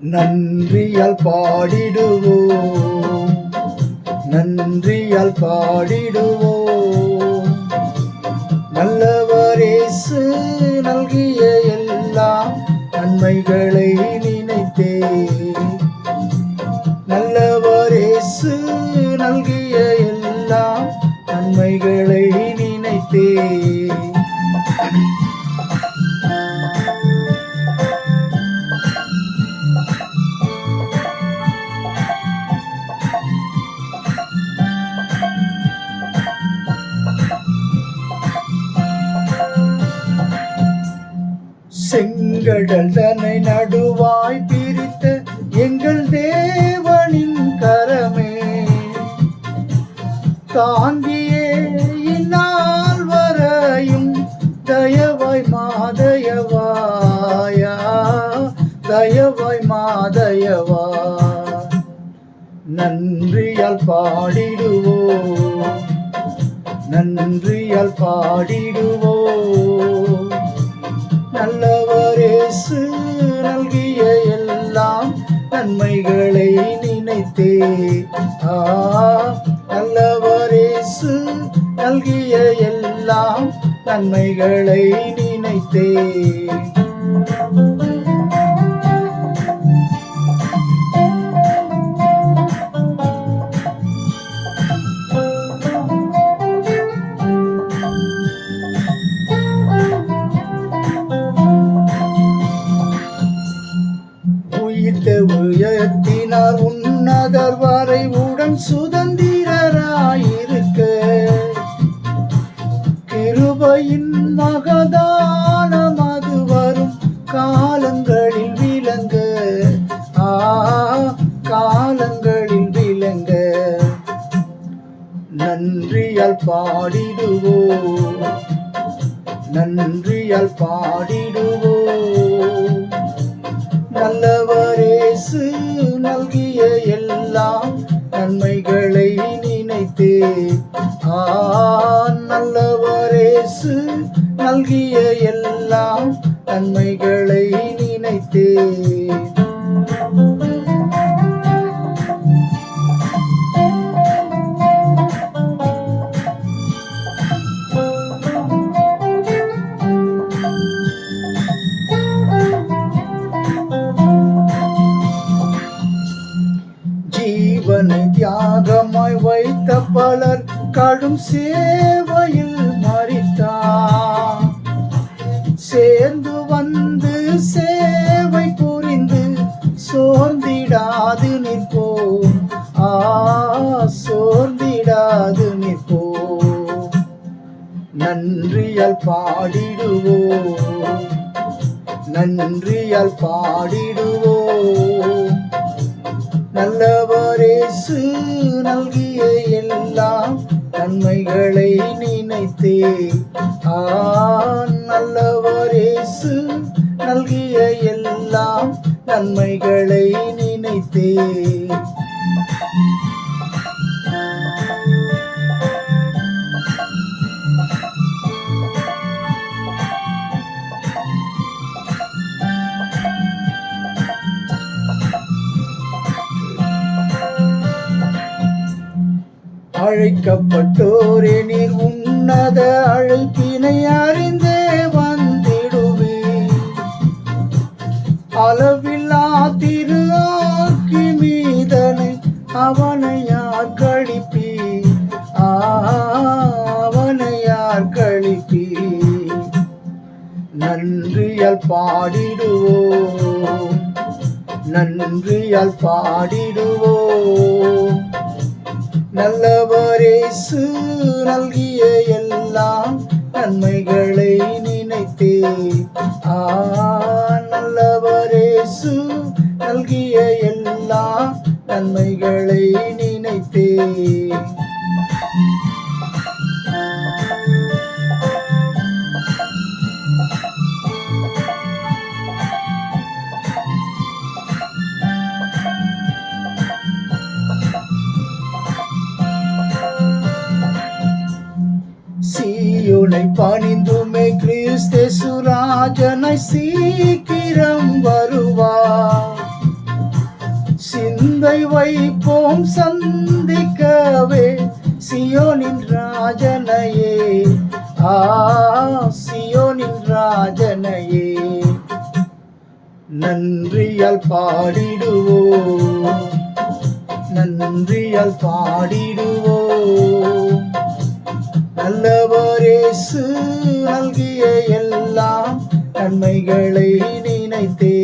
நன்றியால் பாடிடுவோம், நன்றியால் பாடிடுவோம். நல்லவர் இயேசு நல்கிய எல்லா நன்மைகளை நினைத்தே, நல்லவர் இயேசு நல்கிய எல்லா நன்மைகளை நினைத்தே. செங்கடல் தன்னை நடுவாய் பிரித்த எங்கள் தேவனின் கரமே, தாங்கியே இந்நாள் வரையும் தயவாய் மாதயவாயா, தயவாய் மாதயவா. நன்றியால் பாடிடுவோம், நன்றியால் பாடிடுவோம். நல்லவர் இயேசு நல்கிய எல்லாம் நன்மைகளை நினைத்தே, நல்லவர் இயேசு நல்கிய எல்லாம் நன்மைகளை நினைத்தே. உயர்த்தினார் உன்னதர் வரை உடன் சுதந்திரராயிருக்க, கிருபையின் மகதானம் அது வரும் காலங்களில் விளங்க, காலங்களில் விளங்க. நன்றியால் பாடிடுவோம், நன்றியால் பாடிடுவோம். நல்லவர் இயேசு நல்கிய எல்லாம் நன்மைகளை நினைத்தே, நல்லவர் இயேசு நல்கிய எல்லாம் நன்மைகளை நினைத்தே. ஜீவனை தியாகமாய் வைத்த பலர் கடும் சேவையில் மரித்தார், சேர்ந்து வந்து சேவை புரிந்து சோர்ந்திடாது நிற்போம், சோர்ந்திடாது நிற்போம். நன்றியால் பாடிடுவோம், நன்றியால் பாடிடுவோம். நல்லவர் இயேசு நல்கிய எல்லாம் நன்மைகளை நினைத்தே, நல்லவர் இயேசு நல்கிய எல்லாம் நன்மைகளை நினைத்தே. அழைக்கப்பட்டோரே நீர் உன்னத அழைப்பினை அறிந்தே வந்திடுவே, அளவில்லா திரு ஆக்கி மீதனை அவனை யார் கழிப்பி, அவனை யார் கழிப்பி. நன்றியால் பாடிடுவோம், நன்றியால் பாடிடுவோம். நல்லவர் இயேசு நல்கிய எல்லாம் நன்மைகளை நினைத்தே, நல்லவர் இயேசு நல்கிய எல்லாம் நன்மைகளை நினைத்தே. சீயோனை பணிந்துமே கிறிஸ்தேசு ராஜனை சீக்கிரம் வருவார். சிந்தை வைப்போம் சந்திக்கவே சியோனின் ராஜனையே, சியோனின் ராஜனையே. நன்றியால் பாடிடுவோம், நன்றியால் பாடிடுவோம். நல்லவர் இயேசு நல்கிய எல்லாம் நன்மைகளை நினைத்தே,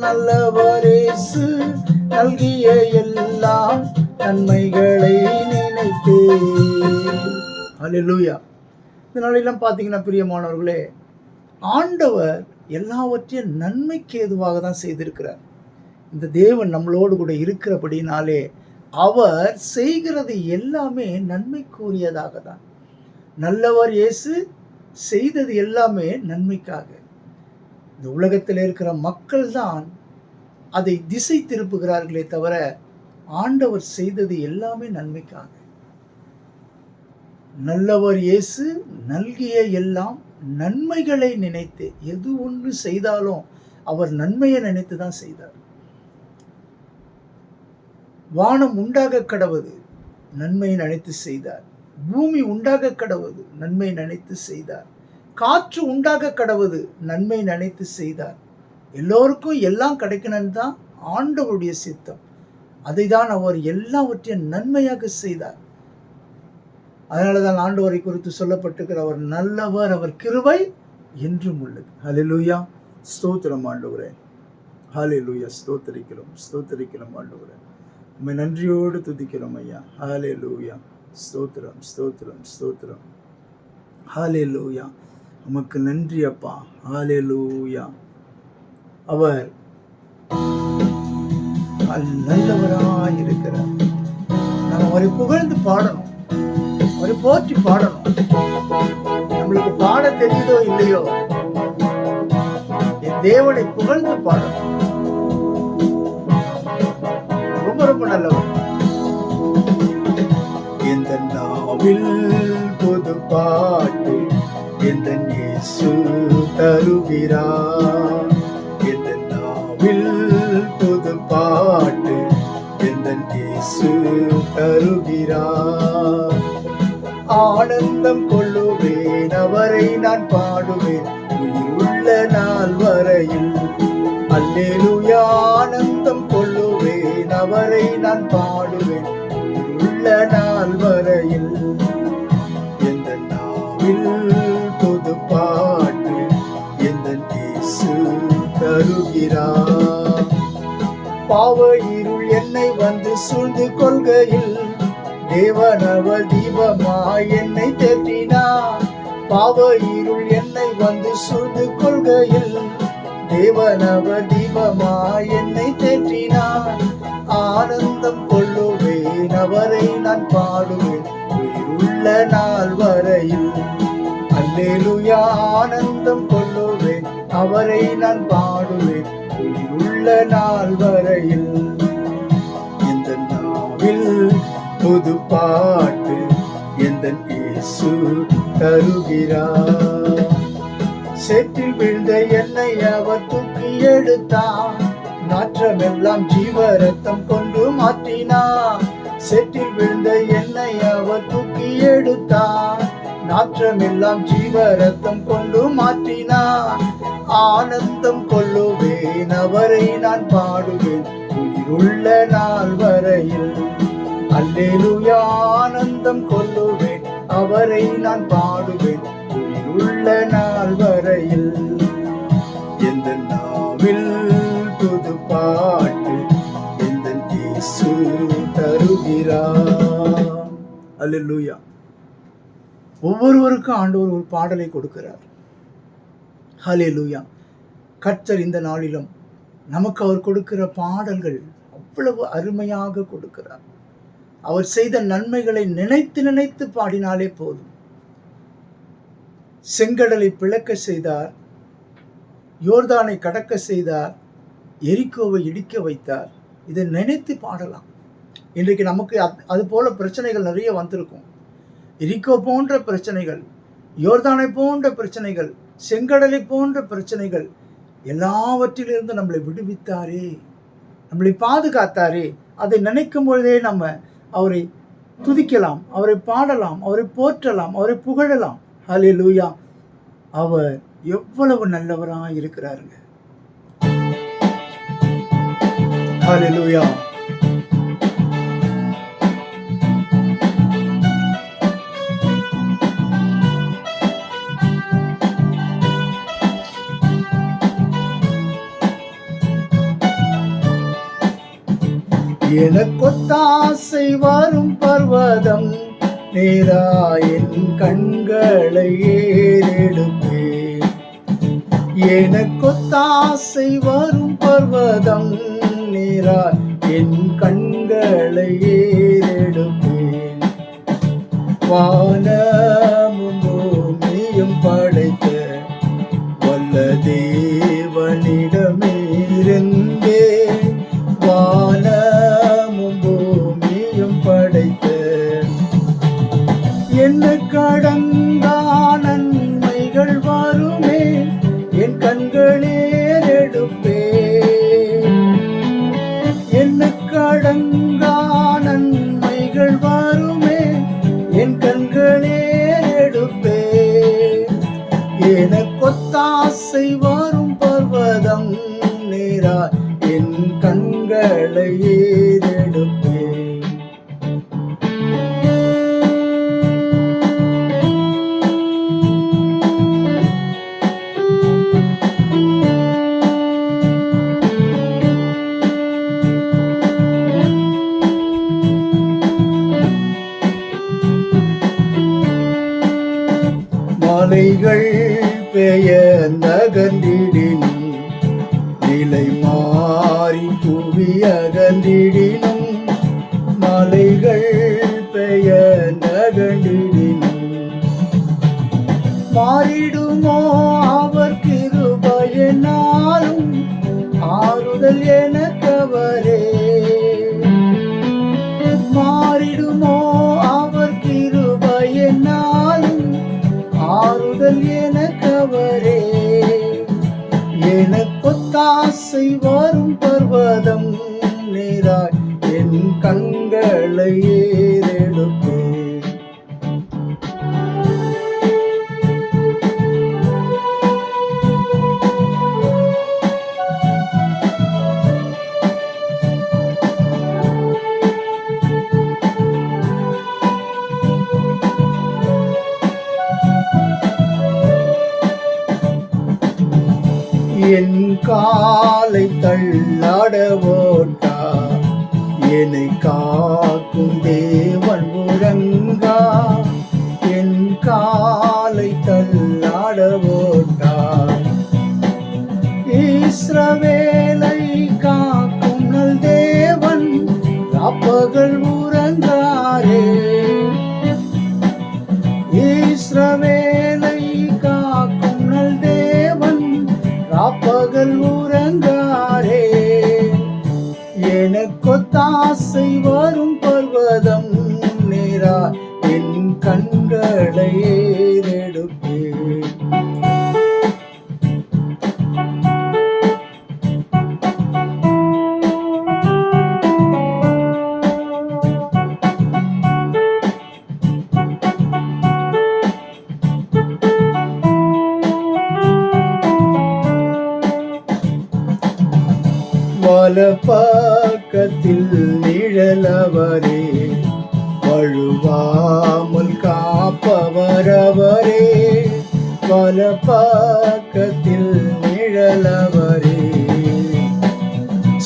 நல்லவர் இயேசு நல்கிய எல்லாம் நன்மைகளை நினைத்தே. அல்லேலூயா. இந்த நாளெல்லாம் பார்த்தீங்கன்னா பிரியமானவர்களே, ஆண்டவர் எல்லாவற்றையும் நன்மைக்கு ஏதுவாக தான் செய்திருக்கிறார். இந்த தேவன் நம்மளோடு கூட இருக்கிறபடினாலே அவர் செய்கிறது எல்லாமே நன்மைக்குரியதாக தான். நல்லவர் இயேசு செய்தது எல்லாமே நன்மைக்காக. இந்த உலகத்தில் இருக்கிற மக்கள் தான் அதை திசை திருப்புகிறார்களே தவிர ஆண்டவர் செய்தது எல்லாமே நன்மைக்காக. நல்லவர் இயேசு நல்கிய எல்லாம் நன்மைகளை நினைத்து, எது ஒன்று செய்தாலும் அவர் நன்மையை நினைத்து தான் செய்தார். வானம் உண்டாக கடவது நன்மையை நினைத்து செய்தார். பூமி உண்டாக கடவது நன்மை நினைத்து செய்தார். காற்று உண்டாக கடவது நன்மை நினைத்து செய்தார். எல்லோருக்கும் எல்லாம் கிடைக்கணும்னு தான் ஆண்டவருடைய சித்தம். அதை தான் அவர் எல்லாவற்றையும் நன்மையாக செய்தார். அதனால தான் ஆண்டவரை குறித்து சொல்லப்பட்டிருக்கிற அவர் நல்லவர், அவர் கிருபை என்றும் உள்ளது. ஹல்லேலூயா. ஸ்தோத்திரம் ஆண்டவரே, ஹல்லேலூயா. ஸ்தோத்திரிக்கிறோம், ஸ்தோத்திரிக்கிறோம் ஆண்டவரே. உம்மை நன்றியோடு துதிக்கிறோம் ஐயா. ஹல்லேலூயா. ஸ்தோத்திரம், ஸ்தோத்திரம், ஸ்தோத்திரம். ஹல்லேலூயா. உமக்கு நன்றி அப்பா. ஹல்லேலூயா. அவர் நல்லவராய் இருக்கிறார். நாம் அவரை புகழ்ந்து பாடணும், அவரை போற்றி பாடணும். நம்மளுக்கு பாட தெரியுதோ இல்லையோ, என் தேவனை புகழ்ந்து பாடணும். ரொம்ப ரொம்ப நல்லவர். எந்த நாவில் புது பாட்டு எந்த இயேசு தருகிறார். எந்த நாவில் புது பாட்டு எந்த இயேசு தருகிறார். ஆனந்தம் கொள்ளுவேன், அவரை நான் பாடுவேன் உயிருள்ள நாள் வரையில். அல்லேலூயா. ஆனந்தம் கொள்ளுவேன், அவரை நான் பாடுவேன் உயிருள்ள நாள் வரையில். எந்த நாவில் புது பாட்டு எந்த இயேசு தருகிறார். பாவ இருள் என்னை வந்து சூழ்ந்து கொள்கையில் தேவனவர் தீபமாய் என்னை தேற்றினார். பாவ இருள் என்னை வந்து சூழ்ந்து கொள்கையில் தேவனவர் தீபமாய் என்னை தேற்றினார். ஆனந்தம் கொள்ளுவேன், அவரை நான் பாடுவேன் உயிருள்ள நாள் வரையில். அல்லேலூயா. ஆனந்தம் கொள்ளுவேன், அவரை நான் பாடுவேன் உயிருள்ள நாள் வரையில். எந்த நாவில் புது பாட்டு எந்த இயேசு தருகிறார். சேற்றில் விழுந்த என்னை அவர் தூக்கி எடுத்தார். நாற்றமெல்லாம் ஜீவ ரத்தம் கொண்டு மாற்றினார். சேற்றில் விழுந்த என்னை அவர் தூக்கி எடுத்தார். நாற்றமெல்லாம் ஜீவ ரத்தம் கொண்டு மாற்றினார். ஆனந்தம் கொள்ளுவேன், அவரை நான் பாடுவேன் உயிருள்ள நாள் வரையில். அல்லேலூயா. ஆனந்தம் கொள்ளுவேன், அவரை நான் பாடுவேன் உயிருள்ள நாள் வரையில். எந்த நாவில் புது பாட்டு எந்த இயேசு தருகிறார். அல்லேலூயா. ஒவ்வொருவருக்கும் ஆண்டவர் ஒரு பாடலை கொடுக்கிறார். ஹல்லேலூயா. கர்த்தர் இந்த நாளிலும் நமக்கு அவர் கொடுக்கிற பாடல்கள் அவ்வளவு அருமையாக கொடுக்கிறார். அவர் செய்த நன்மைகளை நினைத்து நினைத்து பாடினாலே போதும். செங்கடலை பிளக்க செய்தார், யோர்தானை கடக்க செய்தார், எரிக்கோவை இடிக்க வைத்தார். இதை நினைத்து பாடலாம். இன்றைக்கு நமக்கு அது போல பிரச்சனைகள் நிறைய வந்திருக்கும். எரிகோ போன்ற பிரச்சனைகள், யோர்தானை போன்ற பிரச்சனைகள், செங்கடலை போன்ற பிரச்சனைகள் எல்லாவற்றிலிருந்து நம்மளை விடுவித்தாரே, நம்மளை பாதுகாத்தாரே. அதை நினைக்கும் பொழுதே நம்ம அவரை துதிக்கலாம், அவரை பாடலாம், அவரை போற்றலாம், அவரை புகழலாம். ஹல்லேலூயா. அவர் எவ்வளவு நல்லவராய் இருக்கிறாருங்க. ஹல்லேலூயா. எனக்கொத்தாசை வரும் பர்வதம் நேராயின் கண்களை ஏறெடுப்பேன். எனக்கொத்தாசை வரும் பர்வதம் நேராய் என் கண்களை ஏறெடுப்பேன். வானமும் பூமியும் படைத்த வல்ல தேவனிடமிருந்தே, வானமும் பூமியும் படைத்த என்ன கடந்தா நன்மைகள் வருமே, என் கண்களே எடுப்பேன். என்ன கடந்தா நன்மைகள் வருமே, என் கண்களே எடுப்பேன். எனக்கொத்தாசை வரும் பர்வதம் நேராய் என் கண்களை ஏறெடுப்பேன். மலைகள் பெயர்ந்தகன்றிடினும், நிலை மாறி புவி அகன்றிடினும், மலைகள் பெயர்ந்தகன்றிடினும், மாறிடுமோ அவர் கிருபையினாலும், ஆறுதல் எனக்கவரே. மாறிடுமோ அவர் கிருபையினாலும், ஆறுதல் எனக்கவரே. எனக்கொத்தாசை வரும் பர்வதம் நேராய் என் கண்களை ஏறெடுப்பேன். என் காலை தள்ளாட ஓட்டா, என்னை காக்கும் தேவன் உறங்கா. என் காலை தள்ளாட ஓட்டா, இஸ்ரவேலை காக்கும் நல் தேவன் ராப்பகல் உறங்காரே. இஸ்ரவேலை காக்கும் நல் தேவன் ராப்பகல் உறங்காரே. எனக்கொத்தாசை வரும் பர்வதம் நேராய் என் கண்களை ஏறெடுப்பேன். வலப்பக்கத்தில் நிழலவரே, வழுவாமல் காப்பவரவரே. வலப்பக்கத்தில் நிழலவரே,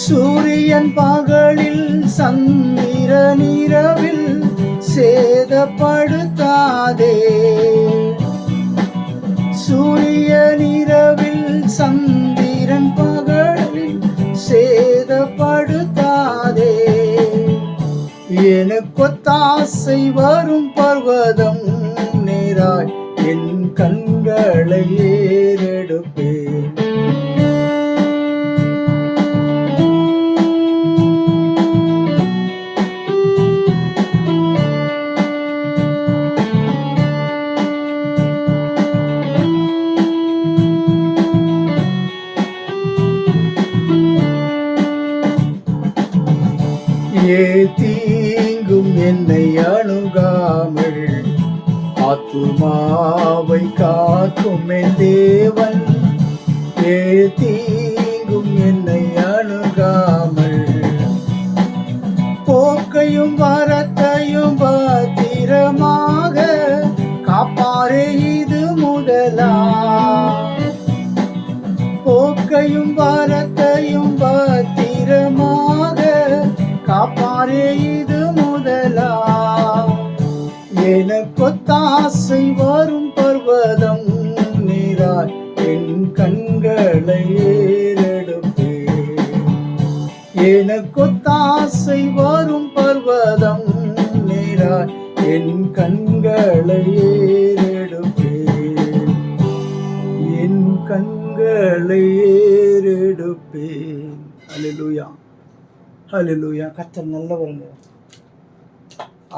சூரியன் பகலில் சந்திரன் இரவில் சேதப்படுத்தாதே. சூரியன் இரவில் சந்திரன் பகலில் சேதப்படுத்தாதே. எனக்கொத்தாசை வரும் பர்வதம் நேராய் என் கண்களை ஏறெடுப்பேன். ஆத்துமாவை காக்கும் என் தேவன், தீங்கும் என்னை அணுகாமல், போக்கையும் வரத்தையும் பத்திரமாக காப்பாரே இது முதலா. போக்கையும் வரத்தையும் பத்திரமாக காப்பாரே இது முதலா. எனக்கொத்தாசை வரும் பர்வதம் நீராய் என் கண்களை ஏறெடுப்பேன். எனக்கொத்தாசை வரும் பர்வதம் நீராய் என் கண்களை ஏறெடுப்பேன். என் கண்களை ஏறெடுப்பேன். அல்லேலூயா, அல்லேலூயா. கர்த்தர் நல்லவருங்க.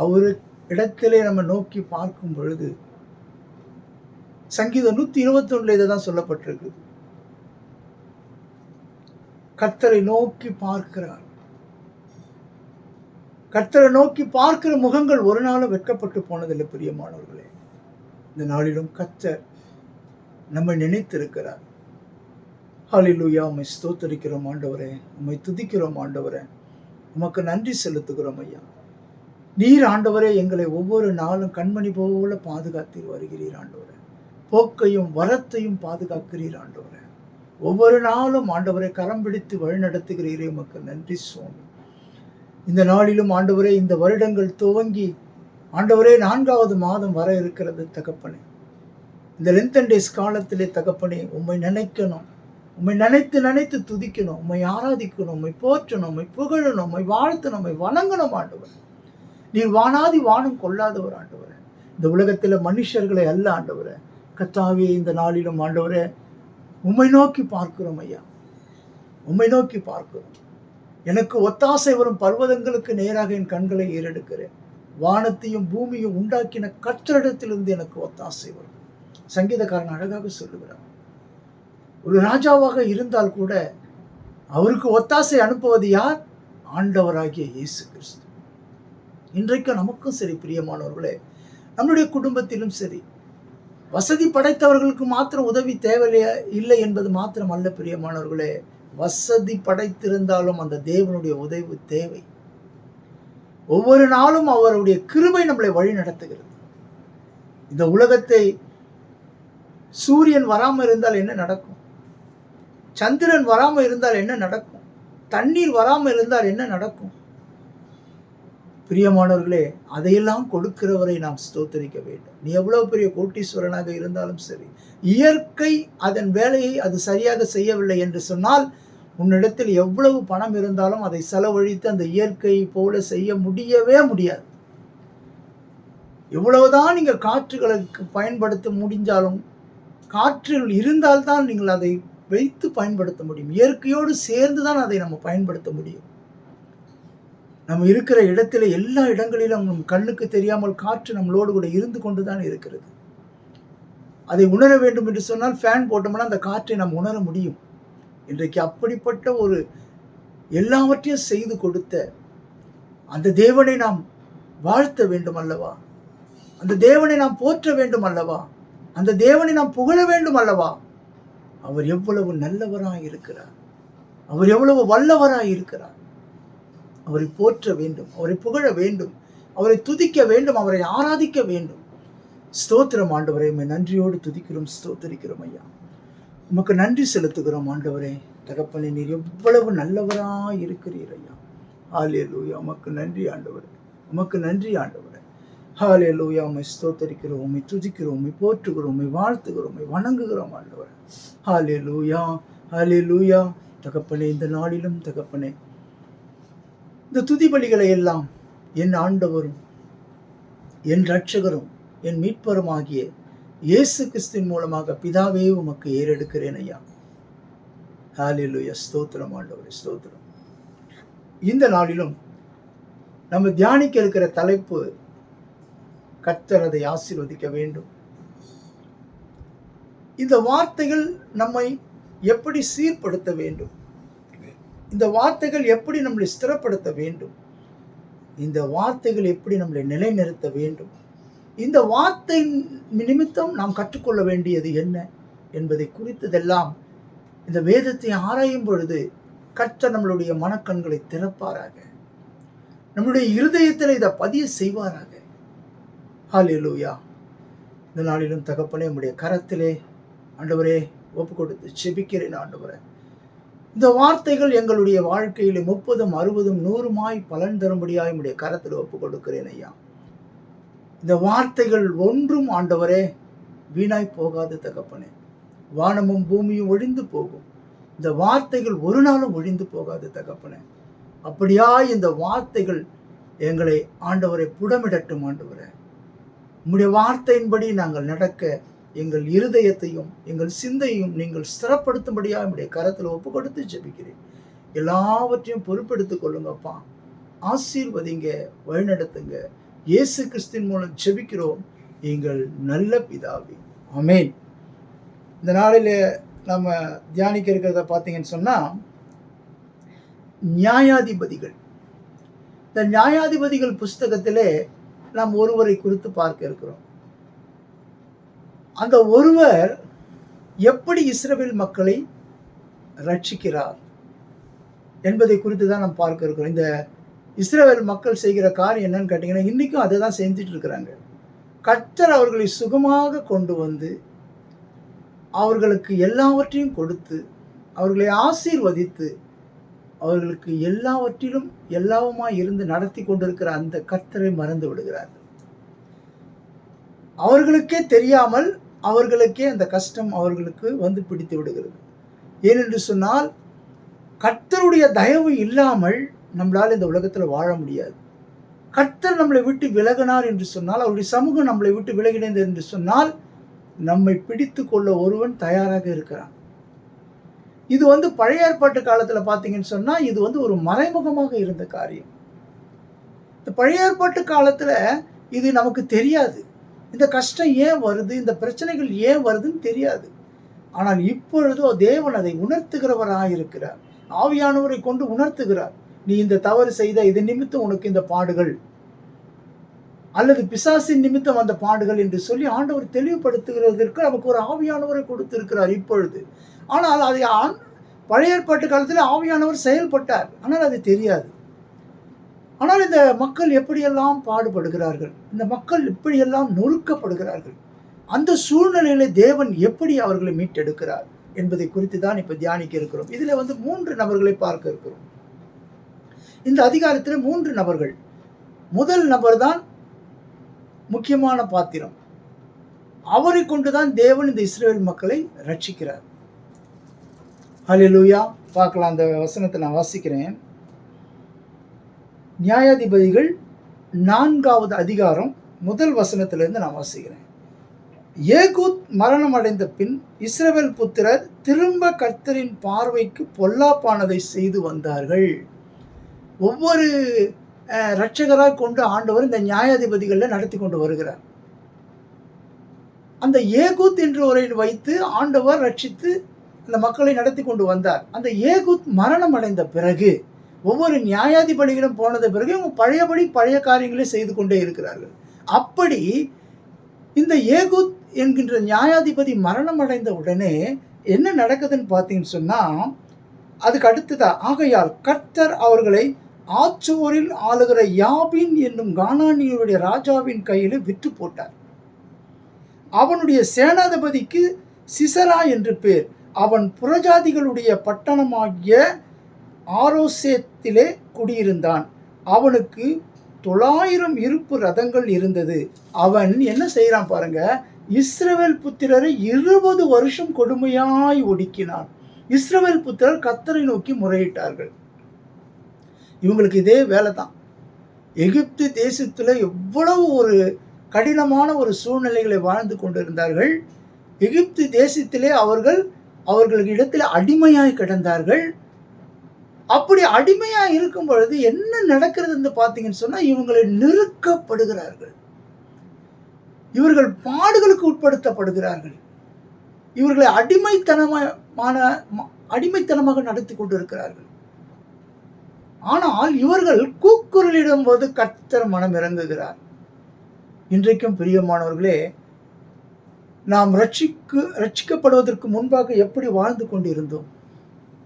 அவரு இடத்திலே நம்ம நோக்கி பார்க்கும் பொழுது, சங்கீதம் 121 இதைதான் சொல்லப்பட்டிருக்கு. கர்த்தரை நோக்கி பார்க்கிறார். கர்த்தரை நோக்கி பார்க்கிற முகங்கள் ஒரு நாளும் வெட்கப்பட்டு போனதில்லை. பிரியமானவர்களே, இந்த நாளிலும் கர்த்தர் நம்மை நினைத்திருக்கிறார். ஹல்லேலூயா. உம்மை ஸ்தோத்திரிக்கிறோம் ஆண்டவரே, உம்மை துதிக்கிறோம் ஆண்டவரே, உமக்கு நன்றி செலுத்துகிறோம் ஐயா. நீர் ஆண்டவரே எங்களை ஒவ்வொரு நாளும் கண்மணி போல பாதுகாத்தீர் வருகிறீர் ஆண்டவரே. போக்கையும் வரத்தையும் பாதுகாக்கிறீர் ஆண்டவரே. ஒவ்வொரு நாளும் ஆண்டவரை கரம் பிடித்து வழிநடத்துகிறீரே, உமக்கு நன்றி சுவாமி. இந்த நாளிலும் ஆண்டவரே, இந்த வருடங்கள் துவங்கி ஆண்டவரே 4வது மாதம் வர இருக்கிறது தகப்பனே. இந்த லென்த் டேஸ் காலத்திலே தகப்பனே, உம்மை நினைக்கணும், உம்மை நினைத்து நினைத்து துதிக்கணும், உம்மை ஆராதிக்கணும், உம்மை போற்றணும், உம்மை புகழணும், உம்மை வாழ்த்தணும், உம்மை வணங்கணும் ஆண்டவர். நீர் வானாதி வானம் கொள்ளாதவர் ஆண்டவரே. இந்த உலகத்தில் மனுஷர்களை அல்ல ஆண்டவரே. கர்த்தாவே, இந்த நாளிலும் ஆண்டவரே உம்மை நோக்கி பார்க்கிறோம் ஐயா, உம்மை நோக்கி பார்க்கிறோம். எனக்கு ஒத்தாசை வரும் பர்வதங்களுக்கு நேராக என் கண்களை ஏறெடுக்கிறேன். வானத்தையும் பூமியும் உண்டாக்கின கர்த்தரிடத்திலிருந்து எனக்கு ஒத்தாசை வரும். சங்கீதக்காரன் அழகாக சொல்லுகிறார். ஒரு ராஜாவாக இருந்தால் கூட அவருக்கு ஒத்தாசை அனுப்புவது யார்? ஆண்டவராகிய இயேசு கிறிஸ்து. இன்றைக்கு நமக்கும் சரி பிரியமானவர்களே, நம்முடைய குடும்பத்திலும் சரி, வசதி படைத்தவர்களுக்கு மாத்திரம் உதவி தேவையில்லையா இல்லை என்பது மாத்திரம் அல்ல பிரியமானவர்களே. வசதி படைத்திருந்தாலும் அந்த தேவனுடைய உதவி தேவை. ஒவ்வொரு நாளும் அவருடைய கிருபை நம்மளை வழி நடத்துகிறது. இந்த உலகத்தை சூரியன் வராமல் இருந்தால் என்ன நடக்கும்? சந்திரன் வராமல் இருந்தால் என்ன நடக்கும்? தண்ணீர் வராமல் இருந்தால் என்ன நடக்கும்? பிரியமானவர்களே, அதையெல்லாம் கொடுக்கிறவரை நாம் ஸ்தோத்தரிக்க வேண்டும். நீ எவ்வளவு பெரிய கோட்டீஸ்வரனாக இருந்தாலும் சரி, இயற்கை அதன் வேலையை அது சரியாக செய்யவில்லை என்று சொன்னால், உன்னிடத்தில் எவ்வளவு பணம் இருந்தாலும் அதை செலவழித்து அந்த இயற்கையை போல செய்ய முடியவே முடியாது. எவ்வளவுதான் நீங்கள் காற்றுகளுக்கு பயன்படுத்த முடிஞ்சாலும், காற்றில் இருந்தால்தான் நீங்கள் அதை வைத்து பயன்படுத்த முடியும். இயற்கையோடு சேர்ந்து தான் அதை நம்ம பயன்படுத்த முடியும். நம்ம இருக்கிற இடத்துல எல்லா இடங்களிலும் நம் கண்ணுக்கு தெரியாமல் காற்று நம்மளோடு கூட இருந்து கொண்டு தான் இருக்கிறது. அதை உணர வேண்டும் என்று சொன்னால் ஃபேன் போட்டோம்னா அந்த காற்றை நாம் உணர முடியும். இன்றைக்கு அப்படிப்பட்ட ஒரு எல்லாவற்றையும் செய்து கொடுத்த அந்த தேவனை நாம் வாழ்த்த வேண்டும் அல்லவா? அந்த தேவனை நாம் போற்ற வேண்டும் அல்லவா? அந்த தேவனை நாம் புகழ வேண்டும் அல்லவா? அவர் எவ்வளவு நல்லவராய் இருக்கிறார், அவர் எவ்வளவு வல்லவராய் இருக்கிறார். அவரை போற்ற வேண்டும், அவரை புகழ வேண்டும், அவரை துதிக்க வேண்டும், அவரை ஆராதிக்க வேண்டும். ஸ்தோத்திரம் ஆண்டவரே, உம்மை நன்றியோடு துதிக்கிறோம், ஸ்தோத்தரிக்கிறோம் ஐயா. உமக்கு நன்றி செலுத்துகிறோம் ஆண்டவரே. தகப்பனே, நீர் எவ்வளவு நல்லவராய் இருக்கிறீர் ஐயா. ஹல்லேலூயா. உமக்கு நன்றி ஆண்டவரே, உமக்கு நன்றி ஆண்டவரே. ஹல்லேலூயா. உம்மை ஸ்தோத்தரிக்கிறோம், உம்மை துதிக்கிறோம், உம்மை போற்றுகிறோம், உம்மை வாழ்த்துகிறோம், உம்மை வணங்குகிறோம் ஆண்டவரே. ஹல்லேலூயா, ஹல்லேலூயா. தகப்பனே, இந்த நாளிலும் தகப்பனே, இந்த துதி பலிகளை எல்லாம் என் ஆண்டவரும் என் இரட்சகரும் என் மீட்பரும் ஆகிய இயேசு கிறிஸ்துவின் மூலமாக பிதாவே உமக்கு ஏறெடுக்கிறேன் ஐயா. ஹல்லேலூயா. ஸ்தோத்திரம் ஆண்டவரே, ஸ்தோத்திரம். இந்த நாளிலும் நம்ம தியானிக்க இருக்கிற தலைப்பு, கர்த்தர் அதை ஆசீர்வதிக்க வேண்டும். இந்த வார்த்தைகள் நம்மை எப்படி சீர்படுத்த வேண்டும், இந்த வார்த்தைகள் எப்படி நம்மளை ஸ்திரப்படுத்த வேண்டும், இந்த வார்த்தைகள் எப்படி நம்மளை நிலைநிறுத்த வேண்டும், இந்த வார்த்தை நிமித்தம் நாம் கற்றுக்கொள்ள வேண்டியது என்ன என்பதை குறித்ததெல்லாம் இந்த வேதத்தை ஆராயும் பொழுது கர்த்தர் நம்மளுடைய மனக்கண்களை திறப்பாராக, நம்முடைய இருதயத்தில் இதை பதிய செய்வாராக. ஹல்லேலூயா. இந்த நாளிலும் தகப்பனே உம்முடைய கரத்திலே ஆண்டவரே ஒப்பு கொடுத்து செபிக்கிறேன். ஆண்டவரே, இந்த வார்த்தைகள் எங்களுடைய வாழ்க்கையில் 30, 60, 100 பலன் தரும்படியாய் உம்முடைய கரத்தில் ஒப்பு கொடுக்கிறேன் ஐயா. இந்த வார்த்தைகள் ஒன்றும் ஆண்டவரே வீணாய் போகாது தகப்பனே. வானமும் பூமியும் ஒழிந்து போகும், இந்த வார்த்தைகள் ஒரு நாளும் ஒழிந்து போகாது தகப்பனே. அப்படியாய் இந்த வார்த்தைகள் எங்களை ஆண்டவரை புடமிடட்டும். ஆண்டவரே, உம்முடைய வார்த்தையின்படி நாங்கள் நடக்க எங்கள் இருதயத்தையும் எங்கள் சிந்தையும் நீங்கள் ஸ்திரப்படுத்தும்படியாக உம்முடைய கரத்தில் ஒப்பு கொடுத்து ஜெபிக்கிறேன். எல்லாவற்றையும் பொறுப்பெடுத்துக் கொள்ளுங்கப்பா. ஆசீர்வதிங்க, வழிநடத்துங்க. இயேசு கிறிஸ்துவின் மூலம் ஜெபிக்கிறோம் எங்கள் நல்ல பிதாவே, ஆமென். இந்த நாளில் நம்ம தியானிக்க இருக்கிறத பார்த்தீங்கன்னு சொன்னால், நியாயாதிபதிகள். இந்த நியாயாதிபதிகள் புஸ்தகத்திலே நாம் ஒருவரை குறித்து பார்க்க இருக்கிறோம். அந்த ஒருவர் எப்படி இஸ்ரவேல் மக்களை ரட்சிக்கிறார் என்பதை குறித்து தான் நாம் பார்க்க இருக்கிறோம். இந்த இஸ்ரவேல் மக்கள் செய்கிற காரியம் என்னன்னு கேட்டிங்கன்னா, இன்றைக்கும் அதை தான் செஞ்சுட்டு இருக்கிறாங்க. கர்த்தர் அவர்களை சுகமாக கொண்டு வந்து அவர்களுக்கு எல்லாவற்றையும் கொடுத்து அவர்களை ஆசீர்வதித்து அவர்களுக்கு எல்லாவற்றிலும் எல்லாவுமாய் இருந்து நடத்தி கொண்டிருக்கிற அந்த கர்த்தரை மறந்து விடுகிறார்கள். அவர்களுக்கே தெரியாமல் அவர்களுக்கே அந்த கஷ்டம் அவர்களுக்கு வந்து பிடித்து விடுகிறது. ஏனென்று சொன்னால், கர்த்தருடைய தயவு இல்லாமல் நம்மளால் இந்த உலகத்தில் வாழ முடியாது. கர்த்தர் நம்மளை விட்டு விலகினார் என்று சொன்னால், அவருடைய சமூகம் நம்மளை விட்டு விலகினது என்று சொன்னால், நம்மை பிடித்து கொள்ள ஒருவன் தயாராக இருக்கிறான். இது பழைய ஏற்பாட்டு காலத்தில் பார்த்தீங்கன்னு சொன்னால், இது ஒரு மறைமுகமாக இருந்த காரியம். இந்த பழைய ஏற்பாட்டு காலத்தில் இது நமக்கு தெரியாது. இந்த கஷ்டம் ஏன் வருது, இந்த பிரச்சனைகள் ஏன் வருதுன்னு தெரியாது. ஆனால் இப்பொழுதோ தேவன் அதை உணர்த்துகிறவராக இருக்கிறார். ஆவியானவரை கொண்டு உணர்த்துகிறார். நீ இந்த தவறு செய்த, இது நிமித்தம் உனக்கு இந்த பாடுகள், அல்லது பிசாசின் நிமித்தம் அந்த பாடுகள் என்று சொல்லி ஆண்டவர் தெளிவுபடுத்துகிறதற்கு நமக்கு ஒரு ஆவியானவரை கொடுத்திருக்கிறார் இப்பொழுது. ஆனால் அதை பழைய ஏற்பாட்டு காலத்தில் ஆவியானவர் செயல்பட்டார், ஆனால் அது தெரியாது. ஆனால் இந்த மக்கள் எப்படியெல்லாம் பாடுபடுகிறார்கள், இந்த மக்கள் எப்படியெல்லாம் நொறுக்கப்படுகிறார்கள், அந்த சூழ்நிலையில தேவன் எப்படி அவர்களை மீட்டெடுக்கிறார் என்பதை குறித்து தான் இப்போ தியானிக்க இருக்கிறோம். இதில் 3 நபர்களை பார்க்க இருக்கிறோம். இந்த அதிகாரத்தில் 3 நபர்கள். முதல் நபர் தான் முக்கியமான பாத்திரம். அவரை கொண்டுதான் தேவன் இந்த இஸ்ரவேல் மக்களை ரட்சிக்கிறார். ஹல்லேலூயா. பார்க்கலாம், அந்த வசனத்தை நான் வாசிக்கிறேன். நியாயாதிபதிகள் 4வது அதிகாரம் 1 வசனத்திலிருந்து நான் வாசிக்கிறேன். ஏகூத் மரணம் அடைந்த பின் இஸ்ரவேல் புத்திரர் திரும்ப கர்த்தரின் பார்வைக்கு பொல்லாப்பானதை செய்து வந்தார்கள். ஒவ்வொரு இரட்சகராக கொண்டு ஆண்டவர் இந்த நியாயாதிபதிகளில் நடத்தி கொண்டு வருகிறார். அந்த ஏகூத் என்றவரை வைத்து ஆண்டவர் ரட்சித்து அந்த மக்களை நடத்தி கொண்டு வந்தார். அந்த ஏகூத் மரணம் அடைந்த பிறகு ஒவ்வொரு நியாயாதிபதிகளும் போனது பிறகு இவங்க பழையபடி பழைய காரியங்களை செய்து கொண்டே இருக்கிறார்கள். அப்படி இந்த ஏகூத் என்கின்ற நியாயாதிபதி மரணம் அடைந்த உடனே என்ன நடக்குதுன்னு பார்த்தீங்கன்னு சொன்னால், அதுக்கு அடுத்ததா, ஆகையால் கர்த்தர் அவர்களை ஆச்சோரில் ஆளுகிற யாபின் என்னும் கானானியருடைய ராஜாவின் கையில் விற்று போட்டார். அவனுடைய சேனாதிபதிக்கு சிசரா என்று பேர். அவன் புறஜாதிகளுடைய பட்டணமாகிய ஆரோசேத்திலே குடியிருந்தான். அவனுக்கு 900 இருப்பு ரதங்கள் இருந்தது. அவன் என்ன செய்கிறான் பாருங்க, இஸ்ரவேல் புத்திரரை 20 வருஷம் கொடுமையாய் ஒடுக்கினான். இஸ்ரவேல் புத்திரர் கர்த்தரை நோக்கி முறையிட்டார்கள். இவங்களுக்கு இதே வேலை தான். எகிப்து தேசத்தில் எவ்வளவு ஒரு கடினமான ஒரு சூழ்நிலைகளை வாழ்ந்து கொண்டிருந்தார்கள். எகிப்து தேசத்திலே அவர்களிடத்தில் அடிமையாய் கிடந்தார்கள். அப்படி அடிமையாக இருக்கும் பொழுது என்ன நடக்கிறதுன்னு பார்த்தீங்கன்னு சொன்னால், இவங்களை நெருக்கப்படுகிறார்கள், இவர்கள் பாடுகளுக்கு உட்படுத்தப்படுகிறார்கள், இவர்களை அடிமைத்தனமாக நடத்தி கொண்டிருக்கிறார்கள். ஆனால் இவர்கள் கூக்குரலிடும் போது கர்த்தர் மனம் இறங்குகிறார். இன்றைக்கும் பிரியமானவர்களே, நாம் ரட்சிக்கப்படுவதற்கு முன்பாக எப்படி வாழ்ந்து கொண்டிருந்தோம்?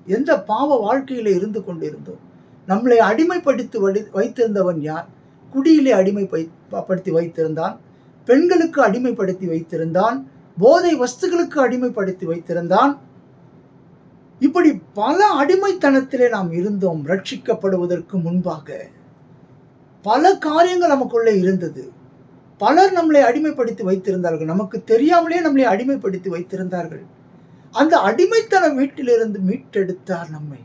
எந்த பாவ வாழ்க்கையில இருந்து கொண்டிருந்தோம்? நம்மளை அடிமைப்படுத்தி வைத்திருந்தவன் யார்? குடியிலே அடிமைப்படுத்தி வைத்திருந்தான், பெண்களுக்கு அடிமைப்படுத்தி வைத்திருந்தான், போதை வஸ்துகளுக்கு அடிமைப்படுத்தி வைத்திருந்தான். இப்படி பல அடிமைத்தனத்திலே நாம் இருந்தோம். ரட்சிக்கப்படுவதற்கு முன்பாக பல காரியங்கள் நமக்குள்ளே இருந்தது. பலர் நம்மளை அடிமைப்படுத்தி வைத்திருந்தார்கள். நமக்கு தெரியாமலே நம்மளை அடிமைப்படுத்தி வைத்திருந்தார்கள். அந்த அடிமைத்தன வீட்டிலிருந்து மீட்டெடுத்தார் நம்மை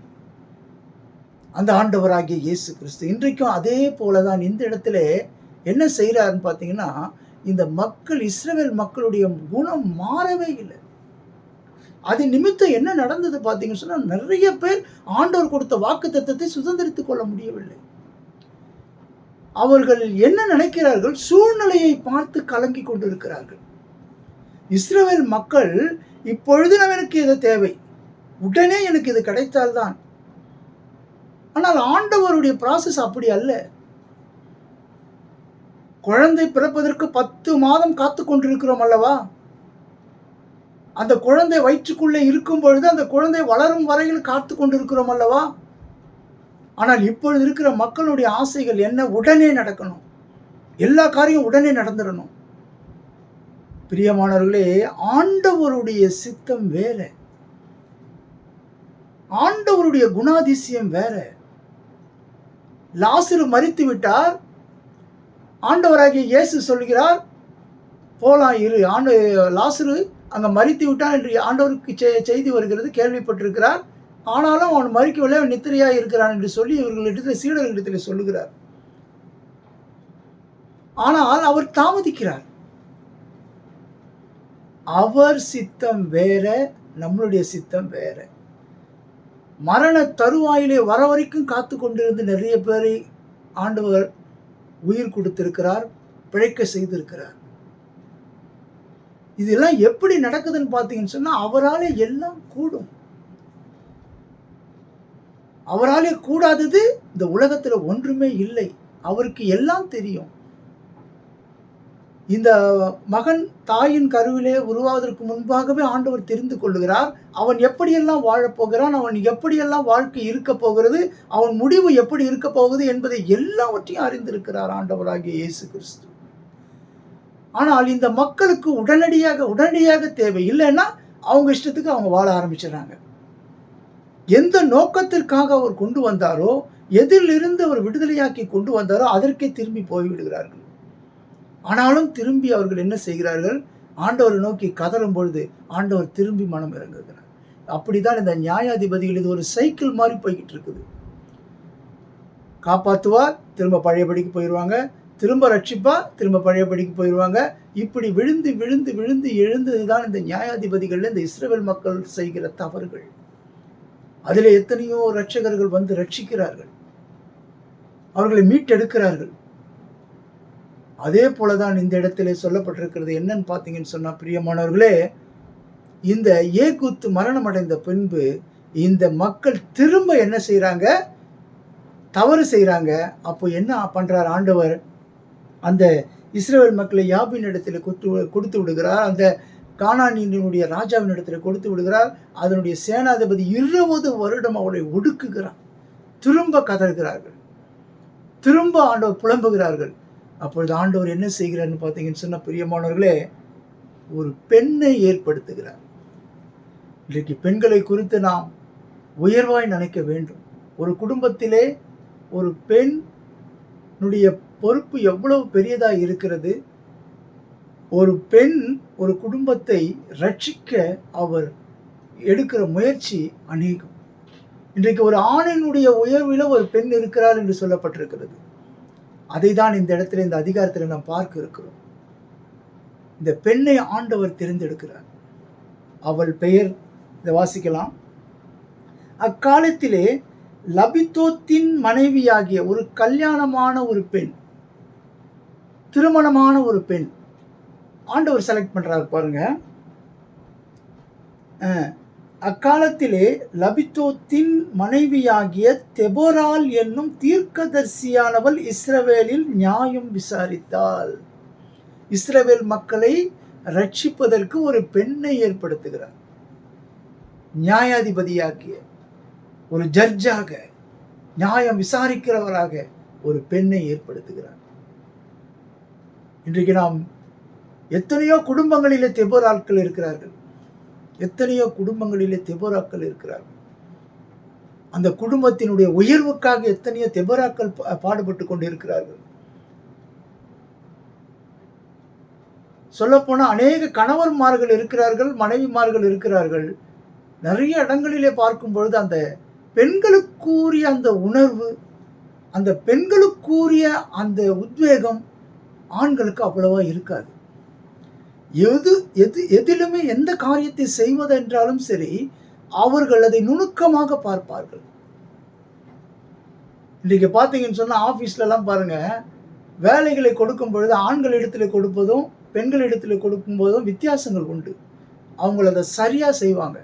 அந்த ஆண்டவராகிய இயேசு கிறிஸ்து. இன்றைக்கும் அதே போலதான் இந்த இடத்துல என்ன செய்கிறாருன்னு பார்த்தீங்கன்னா, இந்த மக்கள், இஸ்ரவேல் மக்களுடைய குணம் மாறவே இல்லை. அது நிமித்தம் என்ன நடந்தது பார்த்தீங்கன்னு சொன்னா, நிறைய பேர் ஆண்டவர் கொடுத்த வாக்குத்தத்தத்தை சுதந்திரித்துக் கொள்ள முடியவில்லை. அவர்கள் என்ன நினைக்கிறார்கள்? சூழ்நிலையை பார்த்து கலங்கி கொண்டிருக்கிறார்கள். இஸ்ரவேல் மக்கள் இப்பொழுது எனக்கு இது தேவை, உடனே எனக்கு இது கிடைத்தால்தான். ஆனால் ஆண்டவருடைய ப்ராசஸ் அப்படி அல்ல. குழந்தை பிறப்பதற்கு 10 மாதம் காத்து கொண்டிருக்கிறோம் அல்லவா? அந்த குழந்தை வயிற்றுக்குள்ளே இருக்கும் பொழுது அந்த குழந்தை வளரும் வரையில் காத்து கொண்டிருக்கிறோம் அல்லவா? ஆனால் இப்பொழுது இருக்கிற மக்களுடைய ஆசைகள் என்ன? உடனே நடக்கணும், எல்லா காரியம் உடனே நடந்துடணும். பிரியமானவர்களே, ஆண்டவருடைய சித்தம் வேற, ஆண்டவருடைய குணாதிசயம் வேற. லாசரு மரித்து விட்டார். ஆண்டவராகிய இயேசு சொல்கிறார், போலாம் இரு. லாசரு அங்க மரித்து விட்டான் என்று ஆண்டவருக்கு செய்தி வருகிறது, கேள்விப்பட்டிருக்கிறார். ஆனாலும் அவன் மரிக்கவில்லை, அவன் நித்திரையாக இருக்கிறான் என்று சொல்லி இவர்களிடத்தில், சீடர்களிடத்தில் சொல்லுகிறார். ஆனால் அவர் தாமதிக்கிறார். அவர் சித்தம் வேற, நம்மளுடைய சித்தம் வேற. மரண தருவாயிலே வர வரைக்கும் காத்து கொண்டிருந்து நிறைய பேரை ஆண்டவர் உயிர் கொடுத்திருக்கிறார், பிழைக்க செய்திருக்கிறார். இதெல்லாம் எப்படி நடக்குதுன்னு பார்த்தீங்கன்னு சொன்னா, அவராலே எல்லாம் கூடும். அவராலே கூடாதது இந்த உலகத்துல ஒன்றுமே இல்லை. அவருக்கு எல்லாம் தெரியும். இந்த மகன் தாயின் கருவிலே உருவாவதற்கு முன்பாகவே ஆண்டவர் தெரிந்து கொள்ளுகிறார். அவன் எப்படியெல்லாம் வாழப்போகிறான், அவன் எப்படியெல்லாம் வாழ்க்கை இருக்க போகிறது, அவன் முடிவு எப்படி இருக்க போகுது என்பதை எல்லாவற்றையும் அறிந்திருக்கிறார் ஆண்டவராகிய இயேசு கிறிஸ்து. ஆனால் இந்த மக்களுக்கு உடனடியாக தேவை. இல்லைன்னா அவங்க இஷ்டத்துக்கு அவங்க வாழ ஆரம்பிச்சிடறாங்க. எந்த நோக்கத்திற்காக அவர் கொண்டு வந்தாரோ, எதிலிருந்து அவர் விடுதலையாக்கி கொண்டு வந்தாரோ அதற்கே திரும்பி போய்விடுகிறார்கள். ஆனாலும் திரும்பி அவர்கள் என்ன செய்கிறார்கள்? ஆண்டவரை நோக்கி கதறும் பொழுது ஆண்டவர் திரும்பி மனம் இறங்குகிறார். அப்படிதான் இந்த நியாயாதிபதிகள் இது ஒரு சைக்கிள் மாதிரி போய்கிட்டு இருக்குது. காப்பாற்றுவார், திரும்ப பழையபடிக்கு போயிடுவாங்க, திரும்ப ரட்சிப்பார், திரும்ப பழையபடிக்கு போயிடுவாங்க. இப்படி விழுந்து விழுந்து விழுந்து எழுந்ததுதான் இந்த நியாயாதிபதிகள், இந்த இஸ்ரவேல் மக்கள் செய்கிற தவறுகள். அதில் எத்தனையோ ரட்சகர்கள் வந்து ரட்சிக்கிறார்கள், அவர்களை மீட்டெடுக்கிறார்கள். அதே போலதான் இந்த இடத்திலே சொல்லப்பட்டிருக்கிறது. என்னன்னு பார்த்தீங்கன்னு சொன்னா, பிரியமானவர்களே, இந்த ஏகூத்து மரணம் அடைந்த பின்பு இந்த மக்கள் திரும்ப என்ன செய்யறாங்க? தவறு செய்யறாங்க. அப்போ என்ன பண்றார் ஆண்டவர்? அந்த இஸ்ரவேல் மக்களை யாபின் இடத்துல கொடுத்து விடுகிறார். அந்த கானானியனுடைய ராஜாவின் இடத்துல கொடுத்து விடுகிறார். அதனுடைய சேனாதிபதி 20 வருடம் அவரை ஒடுக்குகிறார். திரும்ப கதறுகிறார்கள், திரும்ப ஆண்டவர் புலம்புகிறார்கள். அப்பொழுது ஆண்டவர் என்ன செய்கிறார்னு பார்த்தீங்கன்னு சொன்னா, பிரியமானவர்களே, ஒரு பெண்ணை ஏற்படுத்துகிறார். இன்றைக்கு பெண்களை குறித்து நாம் உயர்வாய் நினைக்க வேண்டும். ஒரு குடும்பத்திலே ஒரு பெண்ணுடைய பொறுப்பு எவ்வளவு பெரியதாக இருக்கிறது. ஒரு பெண் ஒரு குடும்பத்தை ரட்சிக்க அவர் எடுக்கிற முயற்சி அநேகம். இன்றைக்கு ஒரு ஆணினுடைய உயர்வில் ஒரு பெண் இருக்கிறாள் என்று சொல்லப்பட்டிருக்கிறது. அதை தான் இந்த இடத்துல, இந்த அதிகாரத்தில் நாம் பார்க்க இருக்கிறோம். இந்த பெண்ணை ஆண்டவர் தெரிந்தெடுக்கிறார். அவள் பெயர் இதை வாசிக்கலாம். அக்காலத்திலே லபித்தோத்தின் மனைவியாகிய ஒரு கல்யாணமான ஒரு பெண், திருமணமான ஒரு பெண் ஆண்டவர் செலக்ட் பண்றாரு பாருங்க. அக்காலத்திலே லபித்தோத்தின் மனைவியாகிய தெபோரால் என்னும் தீர்க்கதரிசியானவள் இஸ்ரவேலில் நியாயம் விசாரித்தாள். இஸ்ரவேல் மக்களை ரட்சிப்பதற்கு ஒரு பெண்ணை ஏற்படுத்துகிறார். நியாயாதிபதியாகிய ஒரு ஜட்ஜாக, நியாயம் விசாரிக்கிறவராக ஒரு பெண்ணை ஏற்படுத்துகிறார். இன்றைக்கு நாம் எத்தனையோ குடும்பங்களிலே தெபோராக்கள் இருக்கிறார்கள். எத்தனையோ குடும்பங்களிலே தெபோராக்கள் இருக்கிறார்கள். அந்த குடும்பத்தினுடைய உயர்வுக்காக எத்தனையோ தெபோராக்கள் பாடுபட்டு கொண்டு இருக்கிறார்கள். சொல்லப்போனால் அநேக கணவன்மார்கள் இருக்கிறார்கள், மனைவிமார்கள் இருக்கிறார்கள். நிறைய இடங்களிலே பார்க்கும் பொழுது அந்த பெண்களுக்குரிய அந்த உணர்வு, அந்த பெண்களுக்குரிய அந்த உத்வேகம் ஆண்களுக்கு அவ்வளவா இருக்காது. எதிலுமே எந்த காரியத்தை செய்வதென்றாலும் சரி, அவர்கள் அதை நுணுக்கமாக பார்ப்பார்கள். இன்றைக்கு பார்த்தீங்கன்னு சொன்னால் ஆஃபீஸ்லலாம் பாருங்கள், வேலைகளை கொடுக்கும் பொழுது ஆண்கள் இடத்துல கொடுப்பதும் பெண்கள் இடத்துல கொடுக்கும்போதும் வித்தியாசங்கள் உண்டு. அவங்கள அதை சரியாக செய்வாங்க.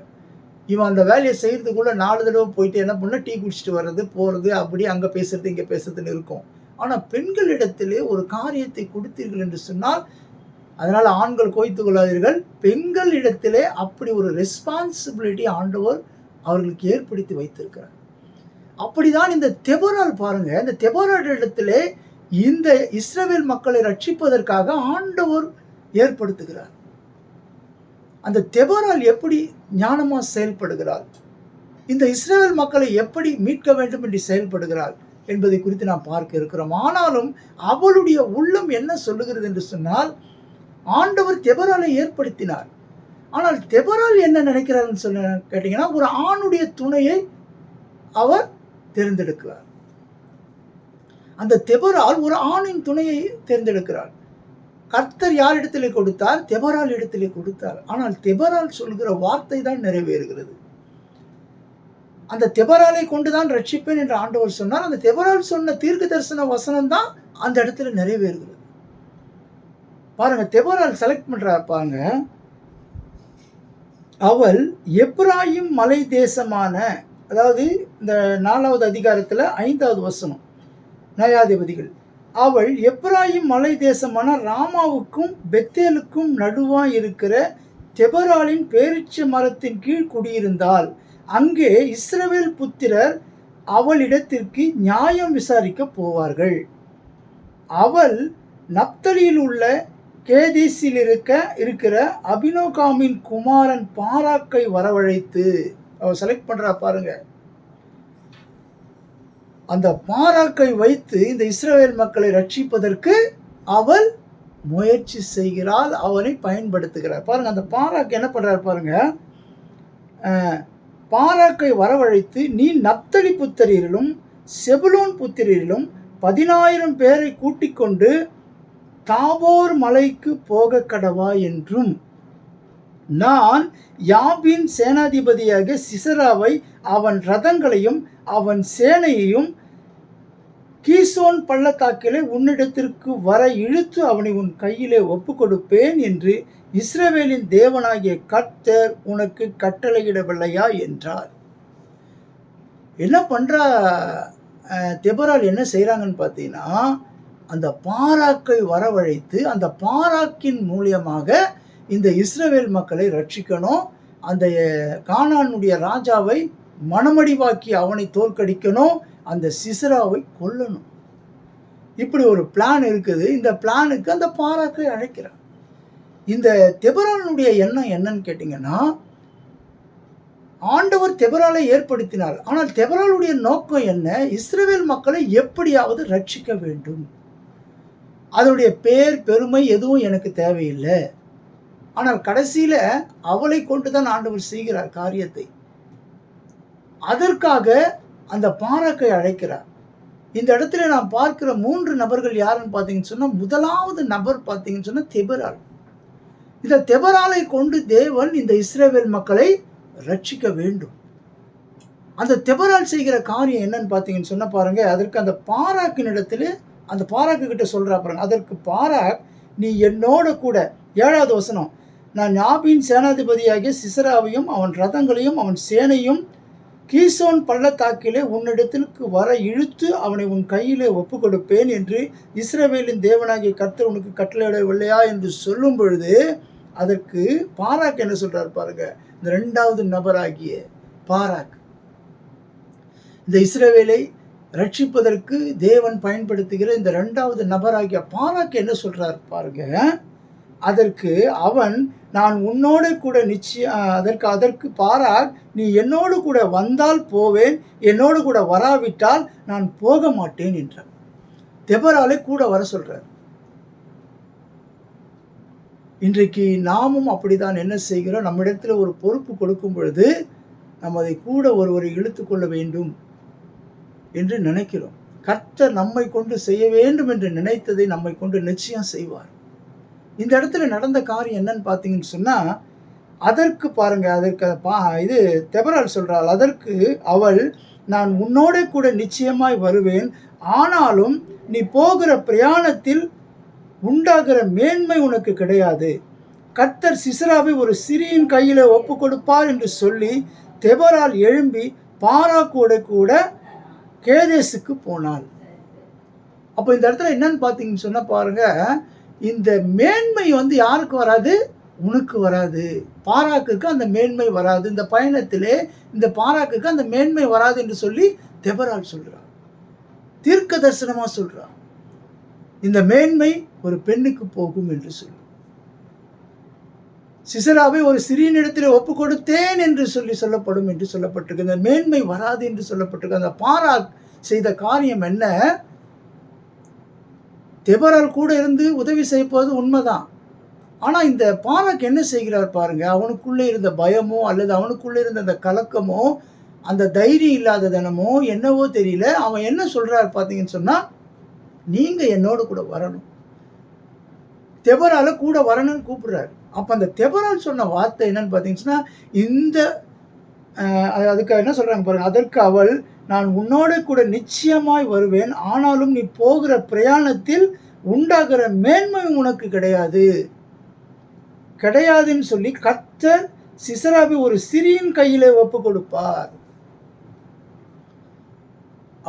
இவன் அந்த வேலையை செய்கிறதுக்குள்ளே 4 தடவை போயிட்டு என்ன பண்ண, டீ குடிச்சிட்டு வர்றது போகிறது, அப்படி அங்கே பேசுறது இங்கே பேசுறதுன்னு இருக்கும். ஆனால் பெண்களிடத்திலே ஒரு காரியத்தை கொடுத்தீர்கள் என்று சொன்னால், அதனால் ஆண்கள் கோய்த்து கொள்ளாதீர்கள், பெண்கள் இடத்திலே அப்படி ஒரு ரெஸ்பான்சிபிலிட்டி ஆண்டவர் அவர்களுக்கு ஏற்படுத்தி வைத்திருக்கிறார். அப்படிதான் இந்த தெபோராள் பாருங்க, இந்த தெபோராள் இடத்திலே இந்த இஸ்ரவேல் மக்களை ரட்சிப்பதற்காக ஆண்டவர் ஏற்படுத்துகிறார். அந்த தெபோராள் எப்படி ஞானமா செயல்படுகிறாள், இந்த இஸ்ரவேல் மக்களை எப்படி மீட்க வேண்டும் என்று செயல்படுகிறாள் என்பதை குறித்து நாம் பார்க்க இருக்கிறோம். ஆனாலும் அவளுடைய உள்ளம் என்ன சொல்லுகிறது என்று சொன்னால், ஆண்டவர் தெபோராளை ஏற்படுத்தினார். ஆனால் தெபோராள் என்ன நினைக்கிறார்னு சொல்ல கேட்டீங்கன்னா, ஒரு ஆணுடைய துணையை அவர் தேர்ந்தெடுக்கிறார். அந்த தெபோராள் ஒரு ஆணின் துணையை தேர்ந்தெடுக்கிறார். கர்த்தர் யார் இடத்திலே கொடுத்தார்? தெபோராள் இடத்திலே கொடுத்தார். ஆனால் தெபோராள் சொல்கிற வார்த்தை தான் நிறைவேறுகிறது. அந்த தெபோராளை கொண்டுதான் ரட்சிப்பேன் என்று ஆண்டவர் சொன்னார். அந்த தெபோராள் சொன்ன தீர்க்க தரிசன வசனம் தான் அந்த இடத்துல நிறைவேறுகிறது. பாருங்க, தெபோராள் செலக்ட் பண்றார் பாருங்க. அவள் எப்ராயிம் மலை தேசமான, அதாவது இந்த 4வது அதிகாரத்தில் 5வது வசனம், நியாயாதிபதிகள், அவள் எப்ராயிம் மலை தேசமான ராமாவுக்கும் பெத்தேலுக்கும் நடுவாய் இருக்கிற தெபோராளின் பேரிச்ச மரத்தின் கீழ் குடியிருந்தாள். அங்கே இஸ்ரவேல் புத்திரர் அவளிடத்திற்கு நியாயம் விசாரிக்க போவார்கள். அவள் நப்தலியில் உள்ள கேதீஸில் இருக்கிற அபினோகாமின் குமாரன் பாராக்கை வரவழைத்து, அவள் செலக்ட் பண்றா பாருங்க. அந்த பாராக்கை வைத்து இந்த இஸ்ரவேல் மக்களை ரட்சிப்பதற்கு அவள் முயற்சி செய்கிறாள், அவனை பயன்படுத்துகிறார். பாருங்க, அந்த பாராக்கு என்ன பண்றார் பாருங்க. பாராக்கை வரவழைத்து, நீ நப்தலி புத்திரரிலும் செபுலோன் புத்திரரிலும் 10,000 பேரை கூட்டிக் கொண்டு தாபோர் மலைக்கு போக கடவா என்றும், நான் யாபின் சேனாதிபதியாக சிசராவை அவன் ரதங்களையும் அவன் சேனையையும் கீசோன் பள்ளத்தாக்கிலே உன்னிடத்திற்கு வர இழுத்து அவனை உன் கையிலே ஒப்பு கொடுப்பேன் என்று இஸ்ரவேலின் தேவனாகிய கர்த்தர் உனக்கு கட்டளையிடவில்லையா என்றார். என்ன பண்றா தெபோராள், என்ன செய்கிறாங்கன்னு பார்த்தீங்கன்னா, அந்த பாராக்கை வரவழைத்து அந்த பாராக்கின் மூலியமாக இந்த இஸ்ரவேல் மக்களை ரட்சிக்கணும், அந்த கானானுடைய ராஜாவை மனமடிவாக்கி அவனை தோற்கடிக்கணும், அந்த சிசராவை கொல்லணும். இப்படி ஒரு பிளான் இருக்குது. இந்த பிளானுக்கு அந்த பாராக்கை அழைக்கிறார். இந்த தெபோராளுடைய எண்ணம் என்னன்னு கேட்டிங்கன்னா, ஆண்டவர் தெபோராளை ஏற்படுத்தினார். ஆனால் தெபோராளுடைய நோக்கம் என்ன? இஸ்ரவேல் மக்களை எப்படியாவது ரட்சிக்க வேண்டும். அதனுடைய பேர் பெருமை எதுவும் எனக்கு தேவையில்லை. ஆனால் கடைசியில் அவளை கொண்டு தான் ஆண்டவர் செய்கிறார் காரியத்தை. அதற்காக அந்த பாராக்கை அழைக்கிறார். இந்த இடத்துல நாம் பார்க்கிற 3 நபர்கள் யாருன்னு பார்த்தீங்கன்னு சொன்னால், முதலாவது நபர் பார்த்தீங்கன்னு சொன்னால் தெபோராள். இந்த தெபோராளை கொண்டு தேவன் இந்த இஸ்ரவேல் மக்களை ரட்சிக்க வேண்டும். அந்த தெபோராள் செய்கிற காரியம் என்னன்னு பார்த்தீங்கன்னு சொன்ன பாருங்க, அதற்கு அந்த பாராக்கின் இடத்துல அந்த பாராக்கு கிட்ட சொல்றா பாருங்க. அதற்கு பாராக், நீ என்னோட கூட, 7வது வசனம், நான் யாபின் சேனாதிபதியாகிய சிசராவையும் அவன் ரதங்களையும் அவன் சேனையும் கீசோன் பள்ளத்தாக்கிலே உன்னிடத்திற்கு வர இழுத்து அவனை உன் கையிலே ஒப்பு கொடுப்பேன் என்று இஸ்ரவேலின் தேவனாகிய கர்த்தர் உனக்கு கட்டளையிடவில்லையா என்று சொல்லும் பொழுது அதற்கு பாராக் என்ன சொல்றார் பாருங்க. இந்த 2வது நபராகிய பாராக் இந்த இஸ்ரவேலை ரட்சிப்பதற்கு தேவன் பயன்படுத்துகிற இந்த 2வது நபராகிய பாராக் என்ன சொல்றார் பாருங்க. அதற்கு அவன், நான் உன்னோடு கூட அதற்கு பாராக், நீ என்னோடு கூட வந்தால் போவேன், என்னோடு கூட வராவிட்டால் நான் போக மாட்டேன் என்றார். தெபொராளை கூட வர சொல்றார். இன்றைக்கு நாமும் அப்படிதான் என்ன செய்கிறோம், நம்மிடத்தில் ஒரு பொறுப்பு கொடுக்கும் பொழுது நம்ம அதை கூட ஒருவரை இழுத்து கொள்ள வேண்டும் என்று நினைக்கிறோம். கர்த்தர் நம்மை கொண்டு செய்ய வேண்டும் என்று நினைத்ததை நம்மை கொண்டு நிச்சயம் செய்வார். இந்த இடத்துல நடந்த காரியம் என்னன்னு பார்த்தீங்கன்னு சொன்னால், அதற்கு பாருங்க, இது தெபொராள் சொல்றாள். அதற்கு அவள், நான் உன்னோட கூட நிச்சயமாய் வருவேன், ஆனாலும் நீ போகிற பிரயாணத்தில் உண்டாகிற மேன்மை உனக்கு கிடையாது. கர்த்தர் சிசராவை ஒரு சிறியின் கையில் ஒப்பு கொடுப்பார் என்று சொல்லி தெபொராள் எழும்பி பாராக்கோட கூட கேதேசுக்கு போனாள். அப்போ இந்த இடத்துல என்னன்னு பார்த்தீங்கன்னு சொன்னால் பாருங்க, இந்த மேன்மை யாருக்கு வராது? உனக்கு வராது. பாராக்குக்கு அந்த மேன்மை வராது. இந்த பயணத்திலே இந்த பாராக்குக்கு அந்த மேன்மை வராது என்று சொல்லி தெபொராள் சொல்றார். தீர்க்க தரிசனமா சொல்றார். இந்த மேன்மை ஒரு பெண்ணுக்கு போகும் என்று சொல்லி, சிசராவை ஒரு சிறியனிடத்தில் ஒப்பு கொடுத்தேன் என்று சொல்லப்படும் என்று சொல்லப்பட்டிருக்கு. இந்த மேன்மை வராது என்று சொல்லப்பட்டிருக்கு. அந்த பாராக் செய்த காரியம் என்ன? தெபொராள் கூட இருந்து உதவி செய்வது உண்மைதான். ஆனால் இந்த பாராக் என்ன செய்கிறார் பாருங்க, அவனுக்குள்ளே இருந்த பயமோ அல்லது அவனுக்குள்ளே இருந்த அந்த கலக்கமோ அந்த தைரியம் இல்லாததனமோ என்னவோ தெரியல, அவன் என்ன சொல்றார் பார்த்தீங்கன்னு சொன்னால், நீங்கள் என்னோடு கூட வரணும். தெபொராளை கூட வரணும்னு கூப்பிடுறாரு. அப்போ அந்த தெபொராள் சொன்ன வார்த்தை என்னன்னு பார்த்தீங்கன்னா, அதுக்கு என்ன சொல்கிறாங்க பாருங்க. அதற்கு அவள், நான் உன்னோட கூட நிச்சயமாய் வருவேன், ஆனாலும் நீ போகிற பிரயாணத்தில் உண்டாகிற மேன்மை உனக்கு கிடையாதுன்னு சொல்லி கர்த்தர் சிசராவை ஒரு சிறியின் கையிலே ஒப்பு கொடுப்பார்.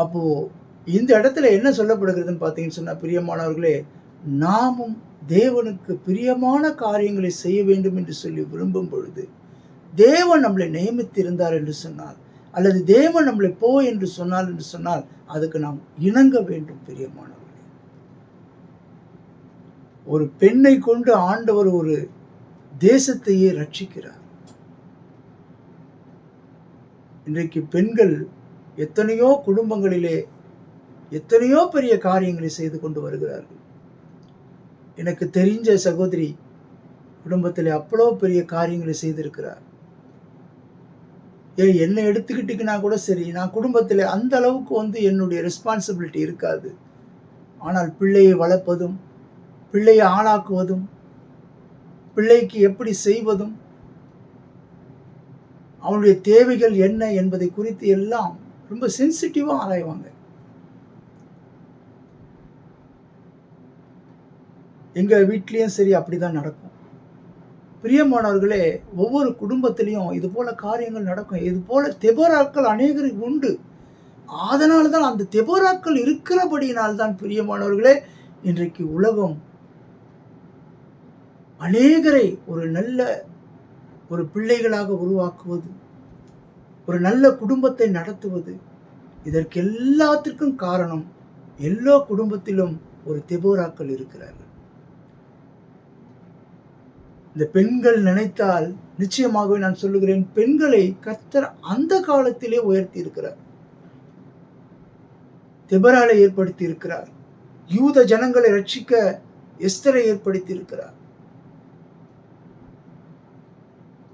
அப்போ இந்த இடத்துல என்ன சொல்லப்படுகிறதுன்னு பார்த்தீங்கன்னு சொன்னா, பிரியமானவர்களே, நாமும் தேவனுக்கு பிரியமான காரியங்களை செய்ய வேண்டும் என்று சொல்லி விரும்பும் பொழுது, தேவன் நம்மளை நியமித்திருந்தார் என்று சொன்னால், அல்லது தேவன் நம்மளை போ என்று சொன்னால் அதுக்கு நாம் இணங்க வேண்டும். பிரியமானவர்களே, ஒரு பெண்ணை கொண்டு ஆண்டவர் ஒரு தேசத்தையே ரட்சிக்கிறார். இன்றைக்கு பெண்கள் எத்தனையோ குடும்பங்களிலே எத்தனையோ பெரிய காரியங்களை செய்து கொண்டு வருகிறார்கள். எனக்கு தெரிஞ்ச சகோதரி குடும்பத்தில் அவ்வளோ பெரிய காரியங்களை செய்திருக்கிறார். என்னை எடுத்துக்கிட்டிங்கன்னா கூட சரி, நான் குடும்பத்தில் அந்த அளவுக்கு என்னுடைய ரெஸ்பான்சிபிலிட்டி இருக்காது. ஆனால் பிள்ளையை வளர்ப்பதும், பிள்ளையை ஆளாக்குவதும், பிள்ளைக்கு எப்படி செய்வதும், அவனுடைய தேவைகள் என்ன என்பதை குறித்து எல்லாம் ரொம்ப சென்சிட்டிவாக ஆராய்வாங்க. எங்கள் வீட்லேயும் சரி அப்படிதான் நடக்கும். பிரியமானவர்களே, ஒவ்வொரு குடும்பத்திலையும் இது போல காரியங்கள் நடக்கும். இது போல தெபொராக்கள் அநேகர் உண்டு. அதனால தான், அந்த தெபொராக்கள் இருக்கிறபடியினால்தான் பிரியமானவர்களே, இன்றைக்கு உலகம் அநேகரை ஒரு நல்ல ஒரு பிள்ளைகளாக உருவாக்குவது, ஒரு நல்ல குடும்பத்தை நடத்துவது, இதற்கு எல்லாத்திற்கும் காரணம் எல்லா குடும்பத்திலும் ஒரு தெபொராக்கள் இருக்கிறார்கள். இந்த பெண்கள் நினைத்தால் நிச்சயமாகவே நான் சொல்லுகிறேன், பெண்களை கர்த்தர் அந்த காலத்திலே உயர்த்தி இருக்கிறார். தெபொராளை ஏற்படுத்தி இருக்கிறார். யூத ஜனங்களை ரட்சிக்க எஸ்தரை ஏற்படுத்தி இருக்கிறார்.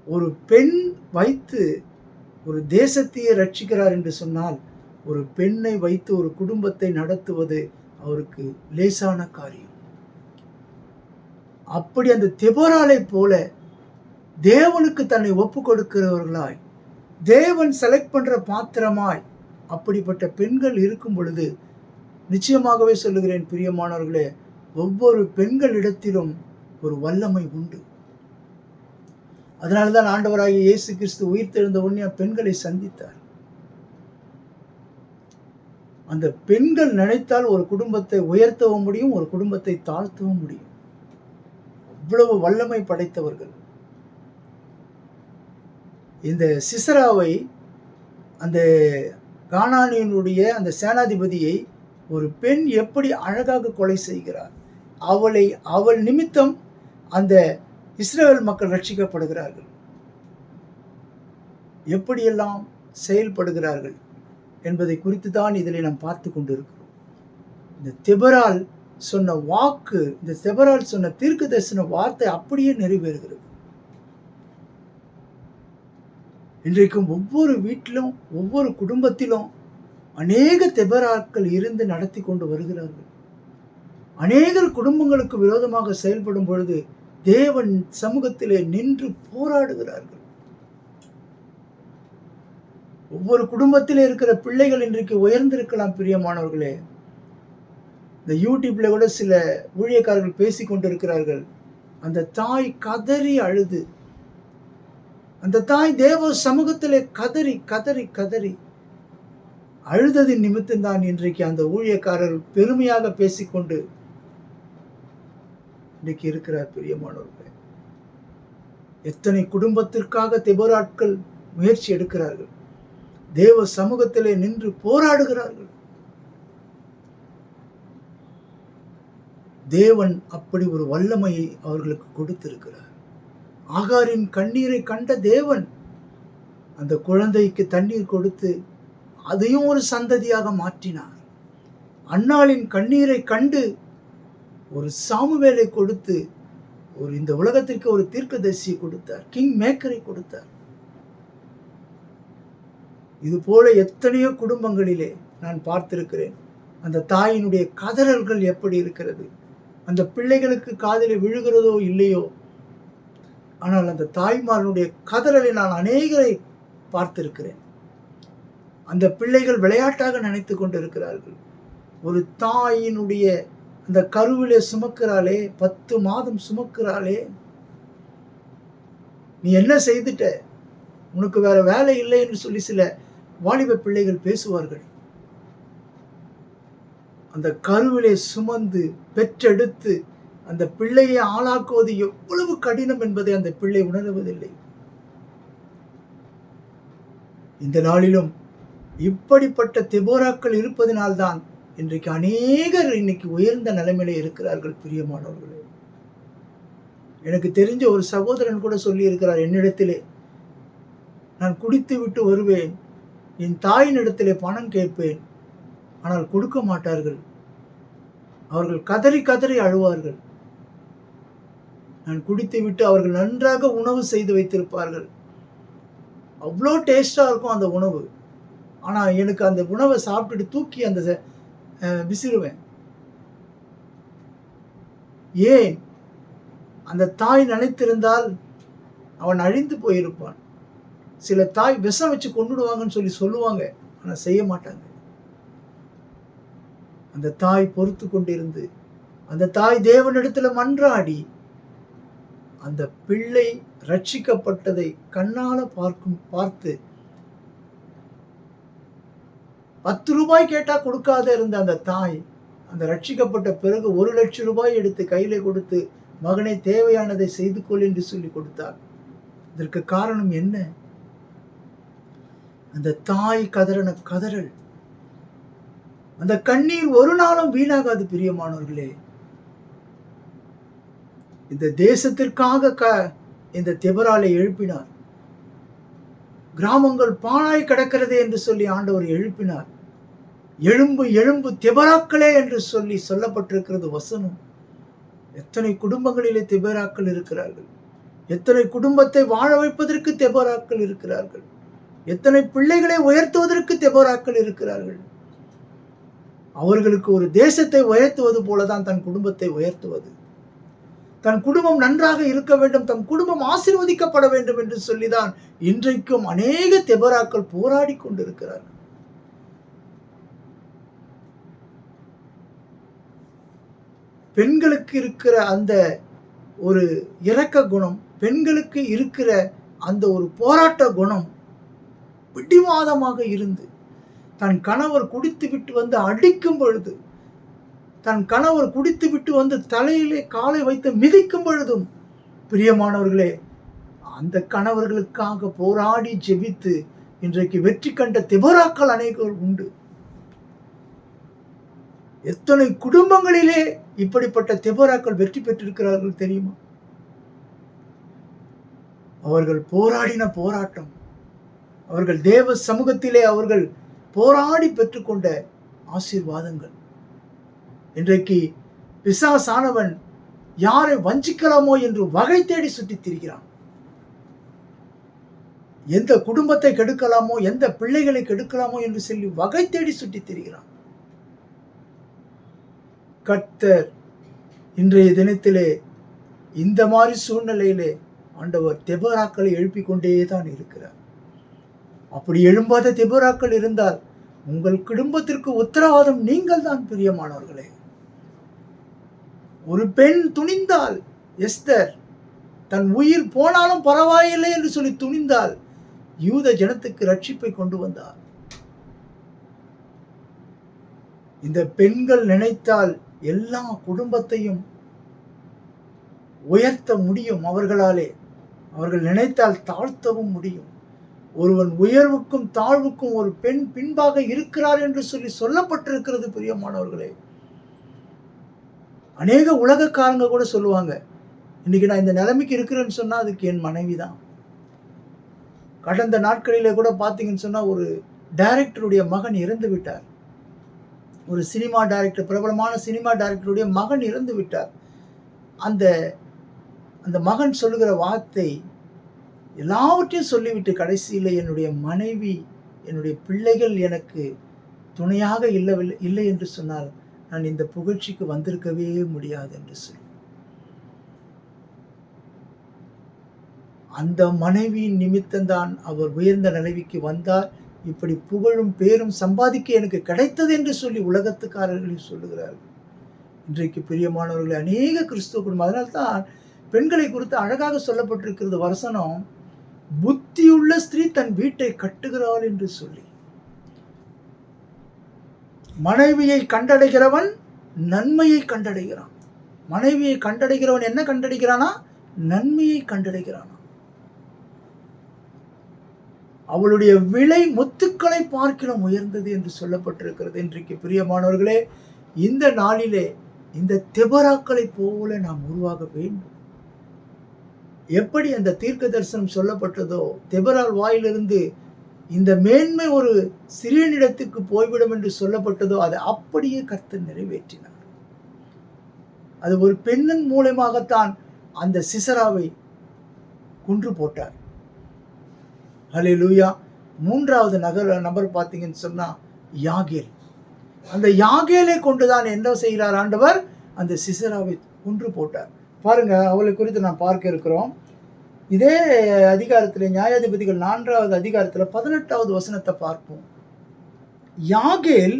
ஒரு பெண் வைத்து ஒரு தேசத்தையே ரட்சிக்கிறார் என்று சொன்னால், ஒரு பெண்ணை வைத்து ஒரு குடும்பத்தை நடத்துவது அவருக்கு லேசான காரியம். அப்படி அந்த தெபொராளை போல தேவனுக்கு தன்னை ஒப்பு கொடுக்கிறவர்களாய், தேவன் செலக்ட் பண்ற பாத்திரமாய் அப்படிப்பட்ட பெண்கள் இருக்கும் பொழுது, நிச்சயமாகவே சொல்லுகிறேன் பிரியமானவர்களே, ஒவ்வொரு பெண்களிடத்திலும் ஒரு வல்லமை உண்டு. அதனால்தான் ஆண்டவராகிய இயேசு கிறிஸ்து உயிர்த்தெழுந்த உடனே பெண்களை சந்தித்தார். அந்த பெண்கள் நினைத்தால் ஒரு குடும்பத்தை உயர்த்தவும் முடியும், ஒரு குடும்பத்தை தாழ்த்தவும் முடியும். அவ்வளவு வல்லமை படைத்தவர்கள். இந்த சிசராவை, அந்த கானானியனுடைய அந்த சேனாதிபதியை ஒரு பெண் எப்படி அழகாக கொலை செய்கிறார். அவள் நிமித்தம் அந்த இஸ்ரவேல் மக்கள் ரட்சிக்கப்படுகிறார்கள். எப்படியெல்லாம் செயல்படுகிறார்கள் என்பதை குறித்து தான் இதில் நாம் பார்த்து கொண்டிருக்கிறோம். இந்த தெபரால் சொன்ன வாக்கு, இந்த தெபரால் சொன்ன தீர்க்கதரிசன வார்த்தை அப்படியே நிறைவேறுகிறது. இன்றைக்கும் ஒவ்வொரு வீட்டிலும், ஒவ்வொரு குடும்பத்திலும் அநேக தெபராக்கள் இருந்து நடத்தி கொண்டு வருகிறார்கள். அநேகர் குடும்பங்களுக்கு விரோதமாக செயல்படும் பொழுது தேவன் சமூகத்திலே நின்று போராடுகிறார்கள். ஒவ்வொரு குடும்பத்திலே இருக்கிற பிள்ளைகள் இன்றைக்கு உயர்ந்திருக்கலாம் பிரியமானவர்களே. இந்த யூடியூப்ல கூட சில ஊழியக்காரர்கள் பேசிக் கொண்டிருக்கிறார்கள். அந்த தாய் கதறி அழுது, அந்த தாய் தேவ சமூகத்திலே கதறி கதறி கதறி அழுததின் நிமித்தம்தான் இன்றைக்கு அந்த ஊழியக்காரர் பெருமையாக பேசிக்கொண்டு இன்றைக்கு இருக்கிறார். பிரியமானவர்களே, எத்தனை குடும்பத்திற்காக தெபோராட்கள் முயற்சி எடுக்கிறார்கள், தேவ சமூகத்திலே நின்று போராடுகிறார்கள். தேவன் அப்படி ஒரு வல்லமையை அவர்களுக்கு கொடுத்திருக்கிறார். ஆகாரின் கண்ணீரை கண்ட தேவன் அந்த குழந்தைக்கு தண்ணீர் கொடுத்து அதையும் ஒரு சந்ததியாக மாற்றினார். அன்னாளின் கண்ணீரை கண்டு ஒரு சாமுவேலை கொடுத்து ஒரு இந்த உலகத்திற்கு ஒரு தீர்க்கதரிசியை கொடுத்தார், கிங் மேக்கரை கொடுத்தார். இது போல எத்தனையோ குடும்பங்களிலே நான் பார்த்திருக்கிறேன். அந்த தாயினுடைய கதறல்கள் எப்படி இருக்கிறது, அந்த பிள்ளைகளுக்கு காதிலே விழுகிறதோ இல்லையோ, ஆனால் அந்த தாய்மார்களுடைய கதறலை நான் அநேகரை பார்த்திருக்கிறேன். அந்த பிள்ளைகள் விளையாட்டாக நினைத்து கொண்டிருக்கிறார்கள். ஒரு தாயினுடைய அந்த கருவிலே சுமக்கிறாளே, 10 மாதம் சுமக்கிறாளே, நீ என்ன செய்துட்ட, உனக்கு வேற வேலை இல்லை என்று சொல்லி சில வாலிப பிள்ளைகள் பேசுவார்கள். அந்த கருவிலே சுமந்து பெற்றெடுத்து அந்த பிள்ளையை ஆளாக்குவது எவ்வளவு கடினம் என்பதை அந்த பிள்ளை உணர்வதில்லை. இந்த நாளிலும் இப்படிப்பட்ட தெபோராக்கள் இருப்பதனால்தான் இன்றைக்கு அநேகர் இன்னைக்கு உயர்ந்த நிலைமையிலே இருக்கிறார்கள். பிரியமானவர்களே, எனக்கு தெரிஞ்ச ஒரு சகோதரன் கூட சொல்லி இருக்கிறார் என்னிடத்திலே, நான் குடித்து விட்டு வருவேன், என் தாயினிடத்திலே பணம் கேட்பேன், ஆனால் கொடுக்க மாட்டார்கள், அவர்கள் கதறி கதறி அழுவார்கள். நான் குடித்து விட்டு அவர்கள் நன்றாக உணவு செய்து வைத்திருப்பார்கள், அவ்வளோ டேஸ்டாக இருக்கும் அந்த உணவு, ஆனால் எனக்கு அந்த உணவை சாப்பிட்டுட்டு தூக்கி அந்த விசிறுவேன். ஏன்? அந்த தாய் நினைத்திருந்தால் அவன் அழிந்து போயிருப்பான். சில தாய் விஷம் வச்சு கொண்டுடுவாங்கன்னு சொல்லி சொல்லுவாங்க, ஆனால் செய்ய மாட்டாங்க. அந்த தாய் பொறுத்து கொண்டிருந்து, அந்த தாய் தேவனிடத்தில் மன்றாடி, அந்த பிள்ளை ரட்சிக்கப்பட்டதை கண்ணால பார்த்து 10 ரூபாய் கேட்டா கொடுக்காத இருந்த அந்த தாய் அந்த ரட்சிக்கப்பட்ட பிறகு 1 லட்சம் ரூபாய் எடுத்து கையில கொடுத்து, மகனே தேவையானதை செய்து கொள் என்று சொல்லி கொடுத்தார். இதற்கு காரணம் என்ன? அந்த தாய் கதறின கதறல், அந்த கண்ணீர் ஒரு நாளும் வீணாகாது. பிரியமானவர்களே, இந்த தேசத்திற்காக இந்த தெபராலை எழுப்பினார். கிராமங்கள் பாழாய் கிடக்கிறது என்று சொல்லி ஆண்டவர் எழுப்பினார். எழும்பு எழும்பு தெபராக்களே என்று சொல்லி சொல்லப்பட்டிருக்கிறது வசனம். எத்தனை குடும்பங்களிலே தெபராக்கள் இருக்கிறார்கள், எத்தனை குடும்பத்தை வாழ வைப்பதற்கு தெபராக்கள் இருக்கிறார்கள், எத்தனை பிள்ளைகளை உயர்த்துவதற்கு தெபராக்கள் இருக்கிறார்கள். அவர்களுக்கு ஒரு தேசத்தை உயர்த்துவது போலதான் தன் குடும்பத்தை உயர்த்துவது. தன் குடும்பம் நன்றாக இருக்க வேண்டும், தன் குடும்பம் ஆசீர்வதிக்கப்பட வேண்டும் என்று சொல்லிதான் இன்றைக்கும் அநேக தெபராக்கள் போராடி கொண்டிருக்கிறார்கள். பெண்களுக்கு இருக்கிற அந்த ஒரு இரக்க குணம், பெண்களுக்கு இருக்கிற அந்த ஒரு போராட்ட குணம் பிடிவாதமாக இருந்து தன் கணவர் குடித்து விட்டு வந்து அடிக்கும் பொழுது, தன் கணவர் குடித்து விட்டு வந்து தலையிலே காலை வைத்து மிதிக்கும் பொழுதும், பிரியமானவர்களே, அந்த கணவர்களுக்காக போராடி ஜெபித்து இன்றைக்கு வெற்றி கண்ட தெபோராக்கள் அநேகர் உண்டு. எத்தனை குடும்பங்களிலே இப்படிப்பட்ட தெபோராக்கள் வெற்றி பெற்றிருக்கிறார்கள் தெரியுமா? அவர்கள் போராடின போராட்டம், அவர்கள் தேவ சமூகத்திலே அவர்கள் போராடி பெற்றுக்கொண்ட ஆசீர்வாதங்கள். இன்றைக்கு பிசாசானவன் யாரை வஞ்சிக்கலாமோ என்று வகை தேடி சுற்றித் திரிகிறான். எந்த குடும்பத்தை கெடுக்கலாமோ, எந்த பிள்ளைகளை கெடுக்கலாமோ என்று சொல்லி வகை தேடி சுற்றித் திரிகிறான். கர்த்தர் இன்றைய தினத்திலே இந்த மாதிரி சூழ்நிலையிலே ஆண்டவர் தெபோராக்களை எழுப்பிக் கொண்டே தான் இருக்கிறார். அப்படி எழும்பாத தெபோராக்கள் இருந்தால் உங்கள் குடும்பத்திற்கு உத்தரவாதம் நீங்கள் தான். பிரியமானவர்களே, ஒரு பெண் துணிந்தால், எஸ்தர் தன் உயிர் போனாலும் பரவாயில்லை என்று சொல்லி துணிந்தால் யூத ஜனத்துக்கு ரட்சிப்பை கொண்டு வந்தார். இந்த பெண்கள் நினைத்தால் எல்லா குடும்பத்தையும் உயர்த்த முடியும். அவர்கள் நினைத்தால் தாழ்த்தவும் முடியும். ஒருவன் உயர்வுக்கும் தாழ்வுக்கும் ஒரு பெண் பின்பாக இருக்கிறார் என்று சொல்லி சொல்லப்பட்டிருக்கிறது. பிரியமானவர்களே, அநேக உலகக்காரங்க கூட சொல்லுவாங்க, இன்னைக்கு நான் இந்த நிலைமைக்கு இருக்கிறேன்னு சொன்னா அதுக்கு என் மனைவி தான். கடந்த நாட்களிலே கூட பார்த்தீங்கன்னு சொன்னா ஒரு டைரக்டருடைய மகன் இறந்து விட்டார். ஒரு சினிமா டைரக்டர், பிரபலமான சினிமா டைரக்டருடைய மகன் இறந்து விட்டார். அந்த மகன் சொல்லுகிற வார்த்தை எல்லாவற்றையும் சொல்லிவிட்டு கடைசியில் என்னுடைய மனைவி, என்னுடைய பிள்ளைகள் எனக்கு துணையாக இல்லை என்று சொன்னால் நான் இந்த புகழ்ச்சிக்கு வந்திருக்கவே முடியாது என்று சொல்லி, அந்த மனைவியின் நிமித்தம்தான் அவர் உயர்ந்த நிலைக்கு வந்தார். இப்படி புகழும் பேரும் சம்பாதிக்க எனக்கு கிடைத்தது என்று சொல்லி உலகத்துக்காரர்கள் சொல்லுகிறார்கள். இன்றைக்கு பிரியமானவர்களை அநேக கிறிஸ்துவ குடும்பம், அதனால்தான் பெண்களை குறித்து அழகாக சொல்லப்பட்டிருக்கிறது வசனம், புத்தியுள்ள ஸ்திரீ தன் வீட்டை கட்டுகிறாள் என்று சொல்லி. மனைவியை கண்டடைகிறவன் நன்மையை கண்டடைகிறான். மனைவியை கண்டடைகிறவன் என்ன கண்டடைகிறானா? நன்மையை கண்டடைகிறானா. அவளுடைய விலை முத்துக்களை பார்க்கிலும் உயர்ந்தது என்று சொல்லப்பட்டிருக்கிறது. இன்றைக்கு பிரியமானவர்களே, இந்த நாளிலே இந்த தெபோராக்களை போல நாம் உருவாக வேண்டும். எப்படி அந்த தீர்க்க தரிசனம் சொல்லப்பட்டதோ, தெபோராள் வாயிலிருந்து இந்த மேன்மை ஒரு சிறியனிடத்துக்கு போய்விடும் என்று சொல்லப்பட்டதோ, அதை அப்படியே கர்த்தர் நிறைவேற்றினார். அது ஒரு பெண்ணின் மூலமாகத்தான் அந்த சிசராவை கொன்று போட்டார். ஹல்லேலூயா. மூன்றாவது நபர் பார்த்தீங்கன்னு சொன்னா யாகேல். அந்த யாகேலை கொண்டுதான் என்ன செய்கிறார் ஆண்டவர்? அந்த சிசராவை கொன்று போட்டார். பாருங்க, அவளை குறித்து நாம் பார்க்க இருக்கிறோம். இதே அதிகாரத்தில் நியாயாதிபதிகள் 4வது அதிகாரத்தில் 18வது வசனத்தை பார்ப்போம். யாகேல்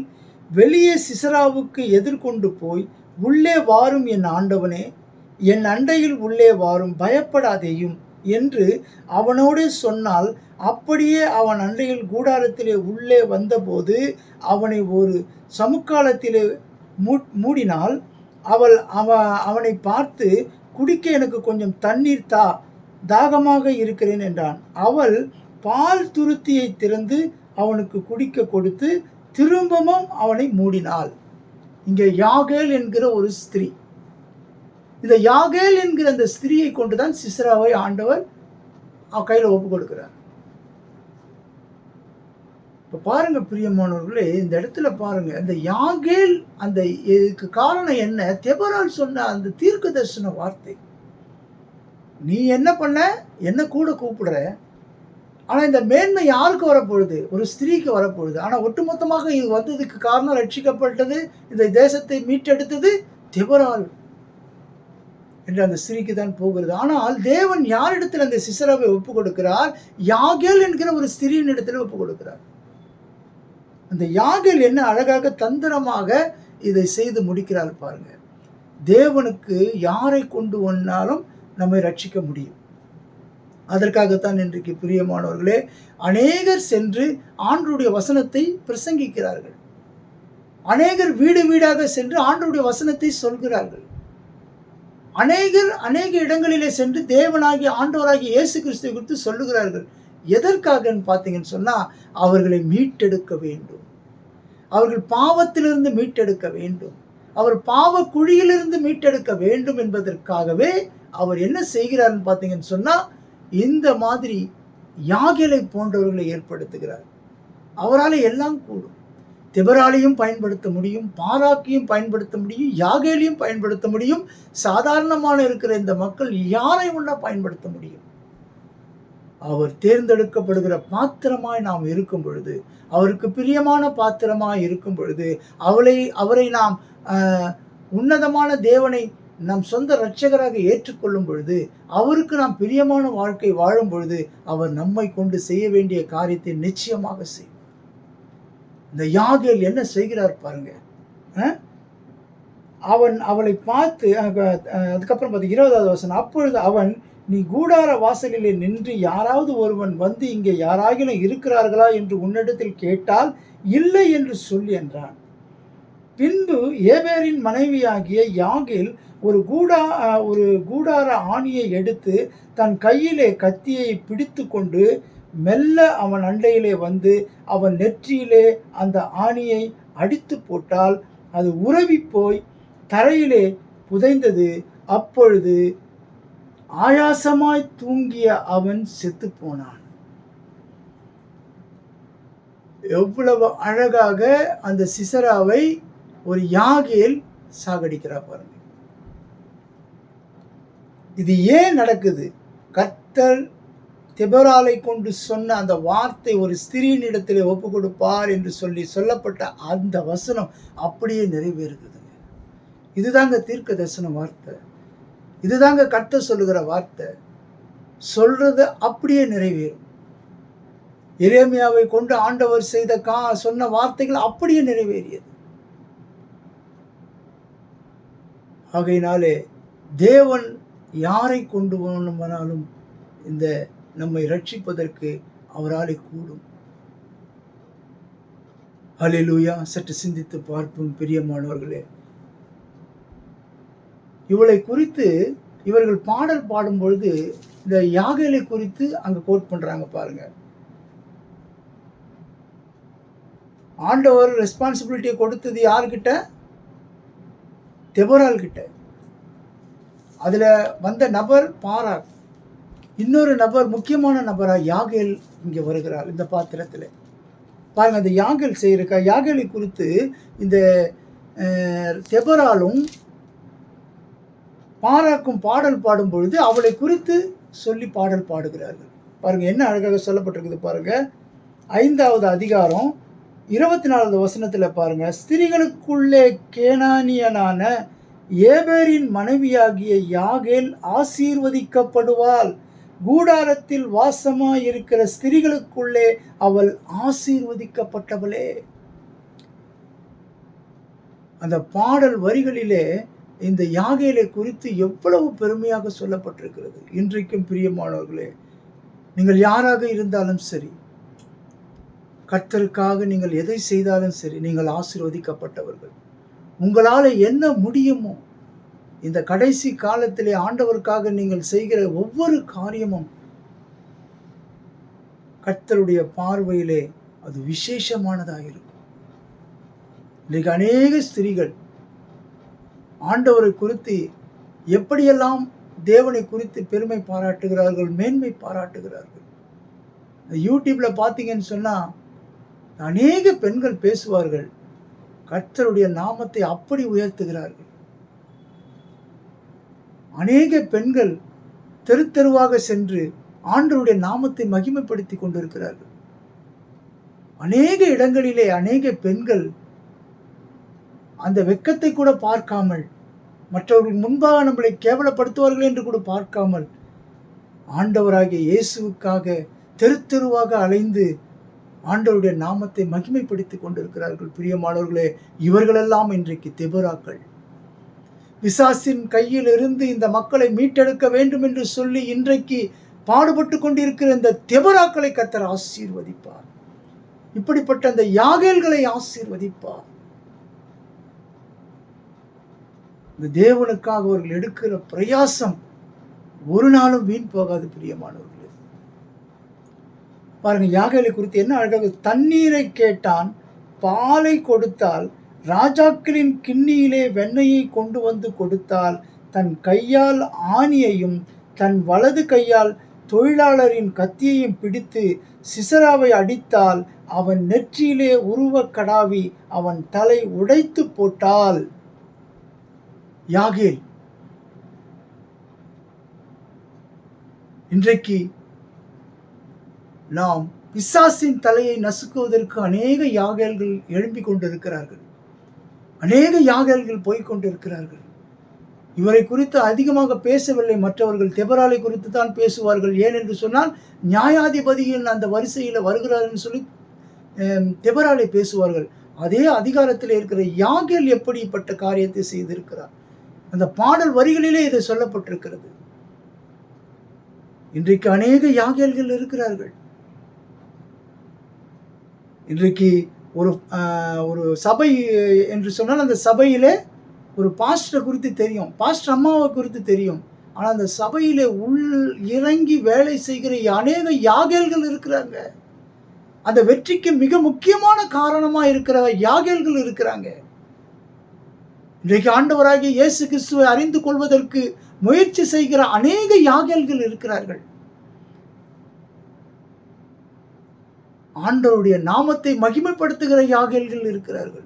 வெளியே சிசராவுக்கு எதிர்கொண்டு போய், உள்ளே வாரும் என் ஆண்டவனே, என் அண்டையில் உள்ளே வாரும், பயப்படாதேயும் என்று அவனோடு சொன்னால், அப்படியே அவன் அண்டையில் கூடாரத்திலே உள்ளே வந்தபோது அவனை ஒரு சமுக்காலத்திலே மூடினால், அவனை பார்த்து, குடிக்க எனக்கு கொஞ்சம் தண்ணீர் தா, தாகமாக இருக்கிறேன் என்றான். அவள் பால் துருத்தியை திறந்து அவனுக்கு குடிக்க கொடுத்து திரும்பவும் அவனை மூடினாள். இங்கே யாகேல் என்கிற ஒரு ஸ்திரீ. இந்த யாகேல் என்கிற அந்த ஸ்திரீயை கொண்டுதான் சிசராவை ஆண்டவர் கையில் ஒப்பு கொடுக்கிறார். இப்போ பாருங்க பிரியமானவர்களே, இந்த இடத்துல பாருங்க, அந்த யாகேல், அந்த இதுக்கு காரணம் என்ன? தெபோராள் சொன்ன அந்த தீர்க்க தரிசன வார்த்தை. நீ என்ன பண்ண? என்ன கூட கூப்பிடுற, ஆனால் இந்த மேன்மை யாருக்கு வரப்பொழுது? ஒரு ஸ்திரீக்கு வரப்பொழுது. ஆனால் ஒட்டுமொத்தமாக இது வந்ததுக்கு காரணம், ரட்சிக்கப்பட்டது, இந்த தேசத்தை மீட்டெடுத்தது தெபோராள் என்று அந்த ஸ்திரீக்கு தான் போகிறது. ஆனால் தேவன் யாரிடத்தில் அந்த சிசராவை ஒப்பு கொடுக்கிறார்? யாகேல் என்கிற ஒரு ஸ்திரீயின் இடத்துல ஒப்பு கொடுக்கிறார். அந்த யாகேல் என்ன அழகாக தந்திரமாக இதை செய்து முடிக்கிறாள் பாருங்க. தேவனுக்கு யாரை கொண்டு வந்தாலும் நம்மை ரட்சிக்க முடியும். அதற்காகத்தான் இன்றைக்கு பிரியமானவர்களே அநேகர் சென்று ஆண்டவருடைய வசனத்தை பிரசங்கிக்கிறார்கள். அநேகர் வீடு வீடாக சென்று ஆண்டவருடைய வசனத்தை சொல்கிறார்கள். அநேகர் அநேக இடங்களிலே சென்று தேவனாகிய ஆண்டவராகிய இயேசு கிறிஸ்துவை குறித்து சொல்லுகிறார்கள். எதற்காகன்னு பார்த்தீங்கன்னு சொன்னால், அவர்களை மீட்டெடுக்க வேண்டும், அவர்கள் பாவத்திலிருந்து மீட்டெடுக்க வேண்டும், அவர் பாவ குழியிலிருந்து மீட்டெடுக்க வேண்டும் என்பதற்காகவே அவர் என்ன செய்கிறார்னு பார்த்தீங்கன்னு சொன்னால், இந்த மாதிரி யாகேலை போன்றவர்களை ஏற்படுத்துகிறார். அவரால் எல்லாம் கூடும். தெபராலையும் பயன்படுத்த முடியும், பாராக்கையும் பயன்படுத்த முடியும், யாகேலையும் பயன்படுத்த முடியும். சாதாரணமான இருக்கிற இந்த மக்கள் யாரை ஒன்றா பயன்படுத்த முடியும். அவர் தேர்ந்தெடுக்கப்படுகிற பாத்திரமாய் நாம் இருக்கும் பொழுது, அவருக்கு பிரியமான பாத்திரமாய் இருக்கும் பொழுது, அவரை நாம் உன்னதமான தேவனை நம் சொந்த இரட்சகராக ஏற்றுக்கொள்ளும் பொழுது, அவருக்கு நாம் பிரியமான வாழ்க்கை வாழும் பொழுது, அவர் நம்மை கொண்டு செய்ய வேண்டிய காரியத்தை நிச்சயமாக செய்வார். இந்த யாகேல் என்ன செய்கிறார் பாருங்க. அவளை பார்த்து அதுக்கப்புறம் பார்த்து 20வது வசனம், அப்பொழுது அவன், நீ கூடார வாசலிலே நின்று யாராவது ஒருவன் வந்து இங்கே யாராகிலும் இருக்கிறார்களா என்று உன்னிடத்தில் கேட்டால் இல்லை என்று சொல்லி என்றான். பின்பு ஏபேரின் மனைவியாகிய யாகேல் ஒரு கூடார ஆணியை எடுத்து தன் கையிலே கத்தியை பிடித்து கொண்டு மெல்ல அவன் அண்டையிலே வந்து அவன் நெற்றியிலே அந்த ஆணியை அடித்து போட்டால் அது உரவி போய் தரையிலே புதைந்தது. அப்பொழுது ஆயாசமாய் தூங்கிய அவன் செத்து போனான். எவ்வளவு அழகாக அந்த சிசராவை ஒரு யாகேல் சாகடிக்கிறார் பாருங்க. இது ஏன் நடக்குது? கர்த்தர் தெபராலை கொண்டு சொன்ன அந்த வார்த்தை, ஒரு ஸ்திரீனிடத்திலே ஒப்பு கொடுப்பார் என்று சொல்லப்பட்ட அந்த வசனம் அப்படியே நிறைவேறுகிறது. இதுதாங்க தீர்க்க தரிசன வார்த்தை, இதுதாங்க கர்த்தர் சொல்லுகிற வார்த்தை. சொல்றது அப்படியே நிறைவேறும். எரேமியாவை கொண்டு ஆண்டவர் செய்த சொன்ன வார்த்தைகள் அப்படியே நிறைவேறியது. ஆகையினாலே தேவன் யாரை கொண்டு வேணுமானாலும் இந்த நம்மை ரட்சிப்பதற்கு அவராலே கூடும். ஹல்லேலூயா. சற்று சிந்தித்து பார்ப்போம் பிரியமானவர்களே. இவளை குறித்து இவர்கள் பாடல் பாடும் பொழுது இந்த யாகேலை குறித்து அங்க கோட் பண்றாங்க பாருங்க. ஆண்டவர் ரெஸ்பான்சிபிலிட்டியை கொடுத்தது யார்கிட்ட? தெபரால் கிட்ட. அதுல வந்த நபர் பாராக். இன்னொரு நபர், முக்கியமான நபரா யாகேல் இங்கே வருகிறார் இந்த பாத்திரத்தில். பாருங்க, அந்த யாகேல் செய்யறக்கா யாகேலை குறித்து இந்த தெபராலும் பாராக்கும் பாடல் பாடும் பொழுது அவளை குறித்து சொல்லி பாடல் பாடுகிறார்கள். பாருங்க என்ன அழகாக சொல்லப்பட்டிருக்குது பாருங்க. 5வது அதிகாரம் 24வது வசனத்தில் பாருங்க, ஸ்திரீகளுக்குள்ளே கேனானியனான ஏபேரின் மனைவியாகிய யாகேல் ஆசீர்வதிக்கப்படுவாள், கூடாரத்தில் வாசமாய் இருக்கிற ஸ்திரீகளுக்குள்ளே அவள் ஆசீர்வதிக்கப்பட்டவளே. அந்த பாடல் வரிகளிலே இந்த யாகேலை குறித்து எவ்வளவு பெருமையாக சொல்லப்பட்டிருக்கிறது. இன்றைக்கும் பிரியமானவர்களே, நீங்கள் யாராக இருந்தாலும் சரி, கர்த்தருக்காக நீங்கள் எதை செய்தாலும் சரி, நீங்கள் ஆசீர்வதிக்கப்பட்டவர்கள். உங்களால் என்ன முடியுமோ இந்த கடைசி காலத்திலே ஆண்டவருக்காக நீங்கள் செய்கிற ஒவ்வொரு காரியமும் கர்த்தருடைய பார்வையிலே அது விசேஷமானதாக இருக்கும். இன்றைக்கு அநேக ஸ்திரீகள் ஆண்டவரை குறித்து எப்படியெல்லாம் தேவனை குறித்து பெருமை பாராட்டுகிறார்கள், மேன்மை பாராட்டுகிறார்கள். யூடியூப்ல பார்த்தீங்கன்னு சொன்னா அநேக பெண்கள் பேசுவார்கள், கர்த்தருடைய நாமத்தை அப்படி உயர்த்துகிறார்கள். அநேக பெண்கள் தெரு தெருவாக சென்று ஆண்டவருடைய நாமத்தை மகிமைப்படுத்தி கொண்டிருக்கிறார்கள். அநேக இடங்களிலே அநேக பெண்கள் அந்த வெட்கத்தை கூட பார்க்காமல், மற்றவர்கள் முன்பாக நம்மளை கேவலப்படுத்துவார்கள் என்று கூட பார்க்காமல், ஆண்டவராகிய இயேசுவுக்காக தெரு தெருவாக அலைந்து ஆண்டவருடைய நாமத்தை மகிமைப்படுத்தி கொண்டிருக்கிறார்கள். பிரியமானவர்களே, இவர்களெல்லாம் இன்றைக்கு தெபராக்கள். பிசாசின் கையில் இருந்து இந்த மக்களை மீட்டெடுக்க வேண்டும் என்று சொல்லி இன்றைக்கு பாடுபட்டு கொண்டிருக்கிற இந்த தெபராக்களை கர்த்தர் ஆசீர்வதிப்பார். இப்படிப்பட்ட அந்த யாகேல்களை ஆசீர்வதிப்பார். இந்த தேவனுக்காக அவர்கள் எடுக்கிற பிரயாசம் ஒரு நாளும் வீண் போகாது பிரியமானவர்களே. பாருங்க, யாகேலை குறித்து என்ன அழகாக, தண்ணீரை கேட்டான், பாலை கொடுத்தால், ராஜாக்களின் கிண்ணியிலே வெண்ணெயை கொண்டு வந்து கொடுத்தால், தன் கையால் ஆணியையும் தன் வலது கையால் தொழிலாளரின் கத்தியையும் பிடித்து சிசராவை அடித்தால், அவன் நெற்றியிலே உருவக் கடாவி அவன் தலை உடைத்து போட்டால். யாகேல் இன்றைக்கு நாம் பிசாசின் தலையை நசுக்குவதற்கு அநேக யாகேல்கள் எழும்பிக் கொண்டிருக்கிறார்கள். அநேக யாகேல்கள் போய்கொண்டிருக்கிறார்கள். இவரை குறித்து அதிகமாக பேசவில்லை மற்றவர்கள். தெபராலை குறித்து தான் பேசுவார்கள். ஏனென்று சொன்னால் நியாயாதிபதியின் அந்த வரிசையில் வருகிறார் என்று சொல்லி தெபராலை பேசுவார்கள். அதே அதிகாரத்தில் இருக்கிற யாகேல் எப்படிப்பட்ட காரியத்தை செய்திருக்கிறார், அந்த பாடல் வரிகளிலே இது சொல்லப்பட்டிருக்கிறது. இன்றைக்கு அநேக யாகேல்கள் இருக்கிறார்கள். இன்றைக்கு ஒரு சபை என்று சொன்னால் அந்த சபையிலே ஒரு பாஸ்டரை குறித்து தெரியும், பாஸ்டர் அம்மாவை குறித்து தெரியும். ஆனால் அந்த சபையிலே இறங்கி வேலை செய்கிற அநேக யாகேல்கள் இருக்கிறாங்க. அந்த வெற்றிக்கு மிக முக்கியமான காரணமாக இருக்கிற யாகேல்கள் இருக்கிறாங்க. இன்றைக்கு ஆண்டவராகிய இயேசு கிறிஸ்துவை அறிந்து கொள்வதற்கு முயற்சி செய்கிற அநேக யாகேல்கள் இருக்கிறார்கள். ஆண்டவருடைய நாமத்தை மகிமைப்படுத்துகிற யாகேல்கள் இருக்கிறார்கள்.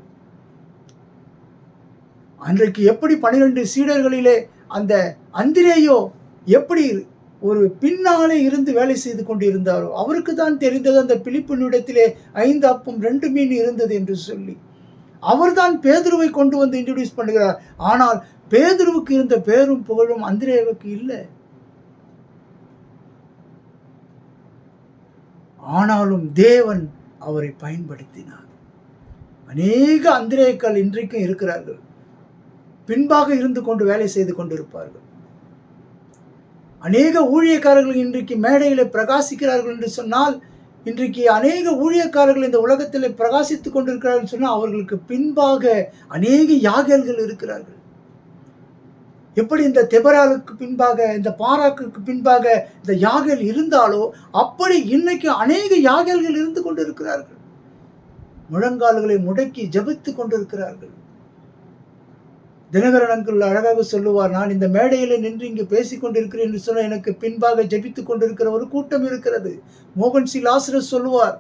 அன்றைக்கு எப்படி 12 சீடர்களிலே அந்த அந்திரேயோ எப்படி ஒரு பின்னாலே இருந்து வேலை செய்து கொண்டிருந்தாரோ, அவருக்கு தான் தெரிந்தது அந்த பிலிப்பினிடத்திலே 5 அப்பம் 2 மீன் இருந்தது என்று சொல்லி. அவர்தான் பேதுருவை கொண்டு வந்து இன்ட்ரோடியூஸ் பண்ணுகிறார். ஆனால் பேதுருவுக்கு இருந்த பேரும் புகழும் அந்திரேயுவுக்கு இல்லை. ஆனாலும் தேவன் அவரை பயன்படுத்தினார். அநேக அந்திரேயர்கள் இன்றைக்கும் இருக்கிறார்கள். பின்பாக இருந்து கொண்டு வேலை செய்து கொண்டிருப்பார்கள். அநேக ஊழியக்காரர்கள் இன்றைக்கு மேடையில் பிரகாசிக்கிறார்கள் என்று சொன்னால், இன்றைக்கு அநேக ஊழியக்காரர்கள் இந்த உலகத்தில் பிரகாசித்துக் கொண்டிருக்கிறார்கள் சொன்னால், அவர்களுக்கு பின்பாக அநேக யாகேல்கள் இருக்கிறார்கள். எப்படி இந்த தெபராலுக்கு பின்பாக, இந்த பாராக்குக்கு பின்பாக இந்த யாகேல் இருந்தாலோ, அப்படி இன்னைக்கு அநேக யாகேல்கள் இருந்து கொண்டிருக்கிறார்கள். முழங்கால்களை முடக்கி ஜெபித்து கொண்டிருக்கிறார்கள். தினகரன் அங்கிள் அழகாக சொல்லுவார், நான் இந்த மேடையில் நின்று இங்கு பேசிக் கொண்டிருக்கிறேன் என்று சொன்னால் எனக்கு பின்பாக ஜெபித்துக் கொண்டிருக்கிற ஒரு கூட்டம் இருக்கிறது. மோகன் சி லாசரஸ் சொல்லுவார்,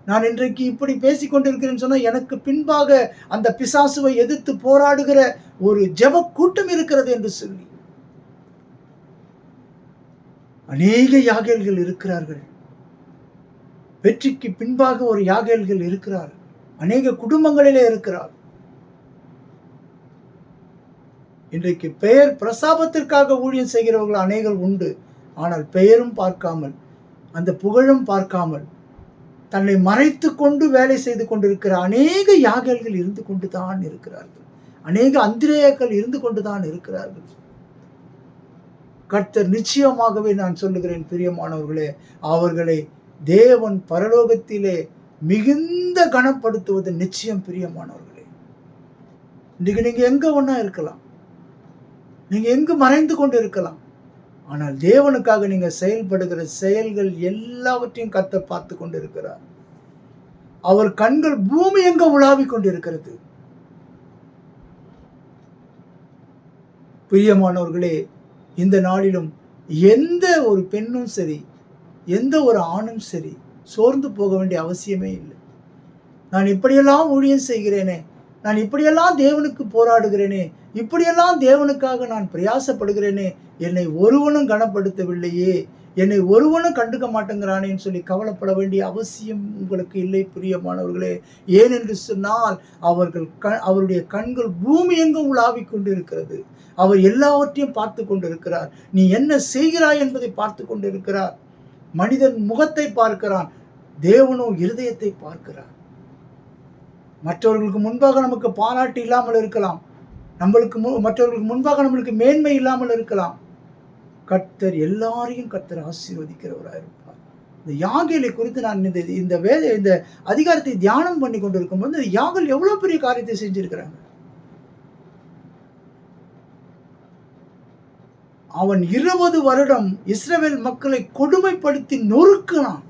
நான் இன்றைக்கு இப்படி பேசிக் கொண்டிருக்கிறேன்னு சொன்னால் எனக்கு பின்பாக அந்த பிசாசுவை எதிர்த்து போராடுகிற ஒரு ஜெப கூட்டம் இருக்கிறது என்று சொல்லி. அநேக யாகேல்கள் இருக்கிறார்கள். வெற்றிக்கு பின்பாக ஒரு யாகேல்கள் இருக்கிறார். அநேக குடும்பங்களிலே இருக்கிறார். இன்றைக்கு பெயர் பிரசாபத்திற்காக ஊழியம் செய்கிறவர்கள் அநேகர் உண்டு. ஆனால் பெயரும் பார்க்காமல், அந்த புகழும் பார்க்காமல், தன்னை மறைத்து கொண்டு வேலை செய்து கொண்டிருக்கிற அநேக யாகேல்கள் இருந்து கொண்டு தான் இருக்கிறார்கள். அநேக அந்திரேயர்கள் இருந்து கொண்டு தான் இருக்கிறார்கள். கர்த்தர் நிச்சயமாகவே நான் சொல்லுகிறேன் பிரியமானவர்களே, அவர்களை தேவன் பரலோகத்திலே மிகுந்த கனப்படுத்துவது நிச்சயம் பிரியமானவர்களே. இன்றைக்கு நீங்க எங்க ஒண்ணா இருக்கலாம், நீங்க எங்கு மறைந்து கொண்டு இருக்கலாம். ஆனால் தேவனுக்காக நீங்க செயல்படுகிற செயல்கள் எல்லாவற்றையும் கர்த்தர் பார்த்து கொண்டிருக்கிறார். அவர் கண்கள் பூமி எங்க உலாவிக் கொண்டிருக்கிறது. பிரியமானவர்களே, இந்த நாளிலும் எந்த ஒரு பெண்ணும் சரி, எந்த ஒரு ஆணும் சரி சோர்ந்து போக வேண்டிய அவசியமே இல்லை. நான் இப்படியெல்லாம் ஊழியம் செய்கிறேனே, நான் இப்படியெல்லாம் தேவனுக்கு போராடுகிறேனே, இப்படியெல்லாம் தேவனுக்காக நான் பிரயாசப்படுகிறேனே, என்னை ஒருவனும் கனப்படுத்தவில்லையே, என்னை ஒருவனும் கண்டுக்க மாட்டேங்கிறானேன்னு சொல்லி கவலைப்பட வேண்டிய அவசியம் உங்களுக்கு இல்லை பிரியமானவர்களே. ஏனென்று சொன்னால் அவருடைய கண்கள் பூமி எங்கும் உலாவிக் கொண்டிருக்கிறது. அவர் எல்லாவற்றையும் பார்த்து கொண்டிருக்கிறார். நீ என்ன செய்கிறாய் என்பதை பார்த்து கொண்டிருக்கிறார். மனிதன் முகத்தை பார்க்கிறான், தேவனோ இருதயத்தை பார்க்கிறார். மற்றவர்களுக்கு முன்பாக நமக்கு பாராட்டு இல்லாமல் இருக்கலாம், மற்றவர்களுக்கு முன்பாக நம்மளுக்கு மேன்மை இல்லாமல் இருக்கலாம். கர்த்தர் எல்லாரையும் கர்த்தர் ஆசீர்வதிக்கிறவராக இருப்பார். இந்த யாகேலை குறித்து நான் இந்த அதிகாரத்தை தியானம் பண்ணி கொண்டிருக்கும் போது யாகேல் எவ்வளவு பெரிய காரியத்தை செஞ்சிருக்கிறாங்க. அவன் 20 வருடம் இஸ்ரவேல் மக்களை கொடுமைப்படுத்தி நொறுக்கினான்.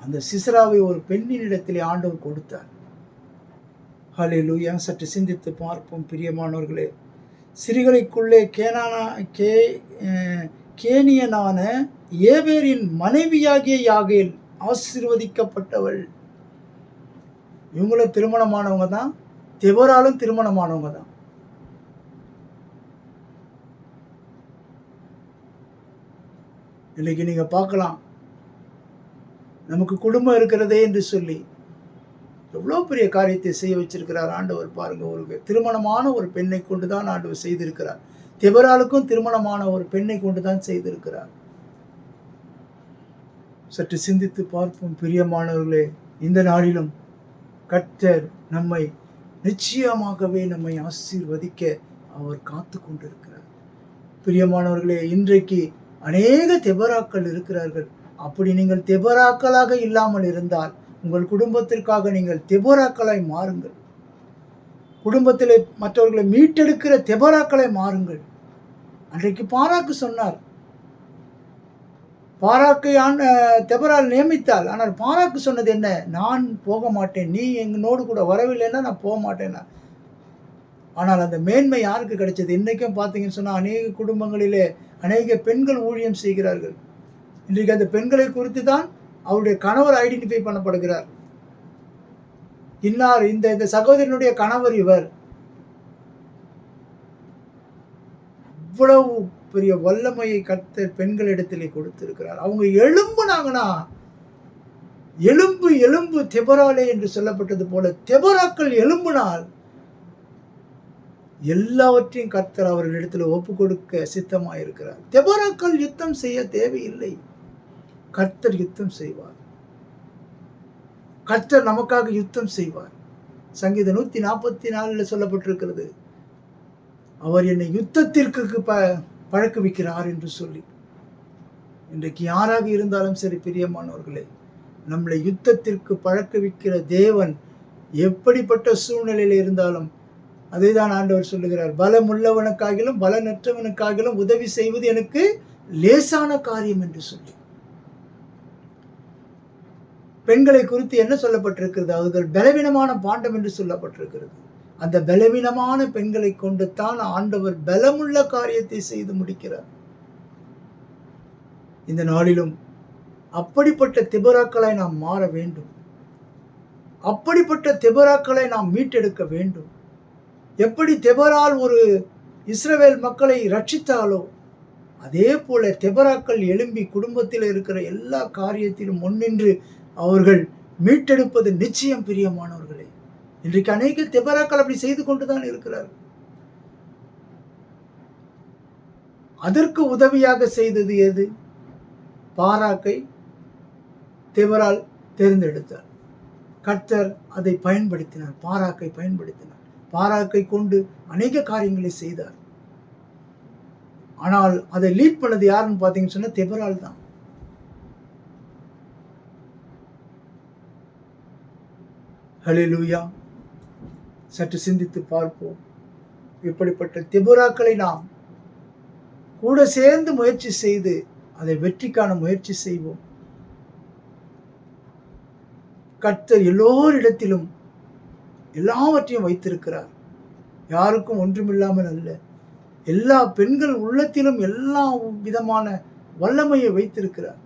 அந்த சிசராவை ஒரு பெண்ணினிடத்திலே ஆண்டவர் கொடுத்தார். ஹல்லேலூயா. சற்று சிந்தித்து பார்ப்போம் பிரியமானவர்களே. சிறுகளைக்குள்ளே கேனியனான ஏபேரின் மனைவியாகிய யாகேல் ஆசீர்வதிக்கப்பட்டவள். இவங்களும் திருமணமானவங்க தான், தெபொராலும் திருமணமானவங்க தான். இன்னைக்கு நீங்க பார்க்கலாம், நமக்கு குடும்பம் இருக்கிறதே என்று சொல்லி எவ்வளோ பெரிய காரியத்தை செய்ய வச்சிருக்கிறார் ஆண்டவர் பாருங்க. ஒரு திருமணமான ஒரு பெண்ணை கொண்டு தான் ஆண்டவர் செய்திருக்கிறார். தெபொராளுக்கும் திருமணமான ஒரு பெண்ணை கொண்டு தான் செய்திருக்கிறார். சற்று சிந்தித்து பார்ப்போம் பிரியமானவர்களே. இந்த நாளிலும் கர்த்தர் நம்மை நிச்சயமாகவே நம்மை ஆசீர்வதிக்க அவர் காத்து கொண்டிருக்கிறார். பிரியமானவர்களே, இன்றைக்கு அநேக தெபொராக்கள் இருக்கிறார்கள். அப்படி நீங்கள் தெபொராக்களாக இல்லாமல் இருந்தால் உங்கள் குடும்பத்திற்காக நீங்கள் தெபொராக்களாய் மாறுங்கள். குடும்பத்திலே மற்றவர்களை மீட்டெடுக்கிற தெபொராக்களை மாறுங்கள். அன்றைக்கு பாராக்கு சொன்னார், பாராக்கை தெபொரால் நியமித்தாள். ஆனால் பாராக்கு சொன்னது என்ன? நான் போக மாட்டேன், நீ என்னோடு கூட வரவில்லைன்னா நான் போக மாட்டேன்னா. ஆனால் அந்த மேன்மை யாருக்கு கிடைச்சது? இன்றைக்கும் பார்த்தீங்கன்னு சொன்னால் அநேக குடும்பங்களிலே அநேக பெண்கள் ஊழியம் செய்கிறார்கள். இன்றைக்கு அந்த பெண்களை குறித்து தான் அவருடைய கணவர் ஐடென்டிஃபை பண்ணப்படுகிறார். இன்னார், இந்த சகோதரனுடைய கணவர் இவர். அவ்வளவு பெரிய வல்லமையை கர்த்தர் பெண்களிடத்திலே கொடுத்திருக்கிறார். அவங்க எழும்புனாங்கன்னா, எலும்பு எலும்பு தெபொராலே என்று சொல்லப்பட்டது போல தெபொராக்கள் எழும்பினால் எல்லாவற்றையும் கர்த்தர் அவர்களிடத்தில் ஒப்பு கொடுக்க சித்தமாயிருக்கிறார். தெபொராக்கள் யுத்தம் செய்ய தேவையில்லை, கர்த்தர் யுத்தம் செய்வார். கர்த்தர் நமக்காக யுத்தம் செய்வார். சங்கீதம் 144 சொல்லப்பட்டிருக்கிறது, அவர் என்னை யுத்தத்திற்கு பழக்குவிக்கிறார் என்று சொல்லி. இன்றைக்கு யாராக இருந்தாலும் சரி பிரியமானவர்களே, நம்மளை யுத்தத்திற்கு பழக்குவிக்கிற தேவன் எப்படிப்பட்ட சூழ்நிலையில் இருந்தாலும் அதை தான் ஆண்டவர் சொல்லுகிறார். பலம் உள்ளவனுக்காகிலும் பலனற்றவனுக்காகிலும் உதவி செய்வது எனக்கு லேசான காரியம் என்று சொல்லி. பெண்களை குறித்து என்ன சொல்லப்பட்டிருக்கிறது? அவர்கள் பலவீனமான பாண்டம் என்று சொல்லப்பட்டிருக்கிறது. அந்த பலவீனமான பெண்களை கொண்டு தான் ஆண்டவர் பலமுள்ள காரியத்தை செய்து முடிக்கிறார். இந்த நாளிலும் அப்படிப்பட்ட தெபொராக்களை நாம் மாற வேண்டும். அப்படிப்பட்ட தெபொராக்களை நாம் மீட்டெடுக்க வேண்டும். எப்படி தெபொரால் ஒரு இஸ்ரவேல் மக்களை ரட்சித்தாலோ அதே போல தெபொராக்கள் எழும்பி குடும்பத்தில் இருக்கிற எல்லா காரியத்திலும் முன்னின்று அவர்கள் மீட்டெடுப்பது நிச்சயம் பிரியமானவர்களே. இன்றைக்கு அநேக தெபொராக்கள் அப்படி செய்து கொண்டுதான் இருக்கிறார்கள். அதற்கு உதவியாக செய்தது எது? பாராக்கை தெபொரால் தேர்ந்தெடுத்தார். கர்த்தர் அதை பயன்படுத்தினார், பாராக்கை பயன்படுத்தினார். பாராக்கை கொண்டு அநேக காரியங்களை செய்தார். ஆனால் அதை லீட் பண்ணது யாருன்னு பார்த்தீங்கன்னு சொன்னா தெபொரால் தான். ஹல்லேலூயா. சற்று சிந்தித்து பார்ப்போம். இப்படிப்பட்ட தெபொராக்களை நாம் கூட சேர்ந்து முயற்சி செய்து அதை வெற்றிக்கான முயற்சி செய்வோம். கர்த்தர் எல்லோரிடத்திலும் எல்லாவற்றையும் வைத்திருக்கிறார். யாருக்கும் ஒன்றுமில்லாமல் அல்ல, எல்லா பெண்கள் உள்ளத்திலும் எல்லா விதமான வல்லமையை வைத்திருக்கிறார்.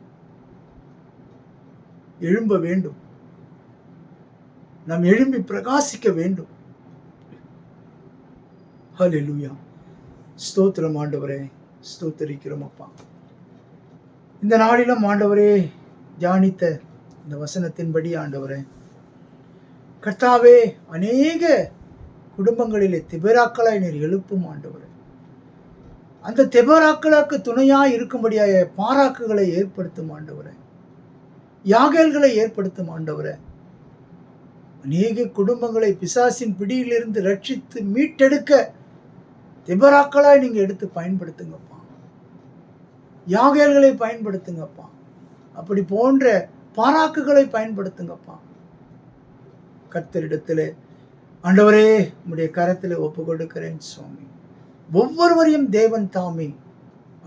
எழும்ப வேண்டும், நாம் எழும்பி பிரகாசிக்க வேண்டும். ஹல்லேலூயா. ஸ்தோத்திரம் ஆண்டவரே, ஸ்தோத்தரிக்கிறோம் அப்பா. இந்த நாளிலும் ஆண்டவரே தியானித்த இந்த வசனத்தின்படி ஆண்டவரே கர்த்தாவே, அநேக குடும்பங்களிலே தெபொராக்களாய் நீர் எழுப்பும் ஆண்டவரே. அந்த தெபொராக்களுக்கு துணையாய் இருக்கும்படியாக பாராக்குகளை ஏற்படுத்தும் ஆண்டவரே, யாகேல்களை ஏற்படுத்தும் ஆண்டவரே. அநேக குடும்பங்களை பிசாசின் பிடியிலிருந்து ரட்சித்து மீட்டெடுக்க தெபொராக்களாய் நீங்க எடுத்து பயன்படுத்துங்கப்பா. யாகேல்களை பயன்படுத்துங்கப்பா. அப்படி போன்ற பாராக்குகளை பயன்படுத்துங்கப்பா. கர்த்தரிடத்திலே ஆண்டவரே உம்முடைய கரத்தில் ஒப்பு கொடுக்கிறேன் சுவாமி. ஒவ்வொருவரையும் தேவன் தாமே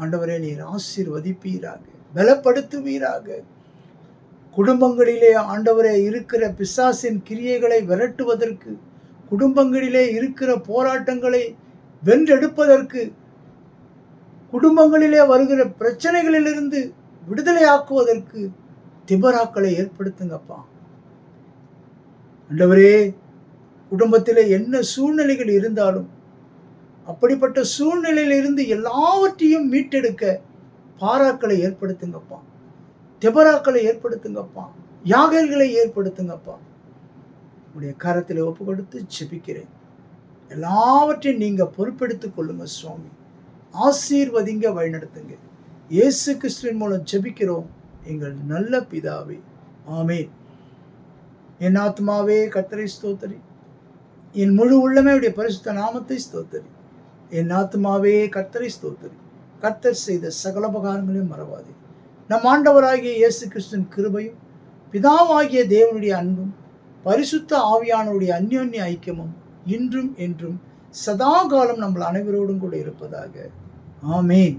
ஆண்டவரே நீர் ஆசீர்வதிப்பீராக, பலப்படுத்துவீராக. குடும்பங்களிலே ஆண்டவரே இருக்கிற பிசாசின் கிரியைகளை விரட்டுவதற்கு, குடும்பங்களிலே இருக்கிற போராட்டங்களை வென்றெடுப்பதற்கு, குடும்பங்களிலே வருகிற பிரச்சனைகளிலிருந்து விடுதலையாக்குவதற்கு திபராக்களை ஏற்படுத்துங்கப்பா. ஆண்டவரே குடும்பத்திலே என்ன சூழ்நிலைகள் இருந்தாலும் அப்படிப்பட்ட சூழ்நிலையிலிருந்து எல்லாவற்றையும் மீட்டெடுக்க பாராக்களை ஏற்படுத்துங்கப்பா, திபராக்களை ஏற்படுத்துங்கப்பா, யாகேல்களை ஏற்படுத்துங்கப்பா. உடைய கரத்தில் ஒப்பு கொடுத்து ஜெபிக்கிறேன். எல்லாவற்றையும் நீங்க பொறுப்பெடுத்துக் கொள்ளுங்க சுவாமி. ஆசீர்வதிங்க, வழிநடத்துங்க. இயேசு கிறிஸ்துவின் மூலம் ஜெபிக்கிறோம் எங்கள் நல்ல பிதாவே, ஆமென். என் ஆத்மாவே கர்த்தரை ஸ்தோத்திரி, என் முழு உள்ளமே உடைய பரிசுத்த நாமத்தை ஸ்தோத்திரி. என் ஆத்மாவே கர்த்தரை ஸ்தோத்திரி, கர்த்தர் செய்த சகல உபகாரங்களையும் மறவாதே. நம் ஆண்டவராகிய இயேசு கிறிஸ்துவின் கிருபையும் பிதாவாகிய தேவனுடைய அன்பும் பரிசுத்த ஆவியானவருடைய அந்யோன்ய ஐக்கியமும் இன்றும் என்றும் சதா காலம் நம்ம அனைவரோடும் கூட இருப்பதாக. ஆமேன்.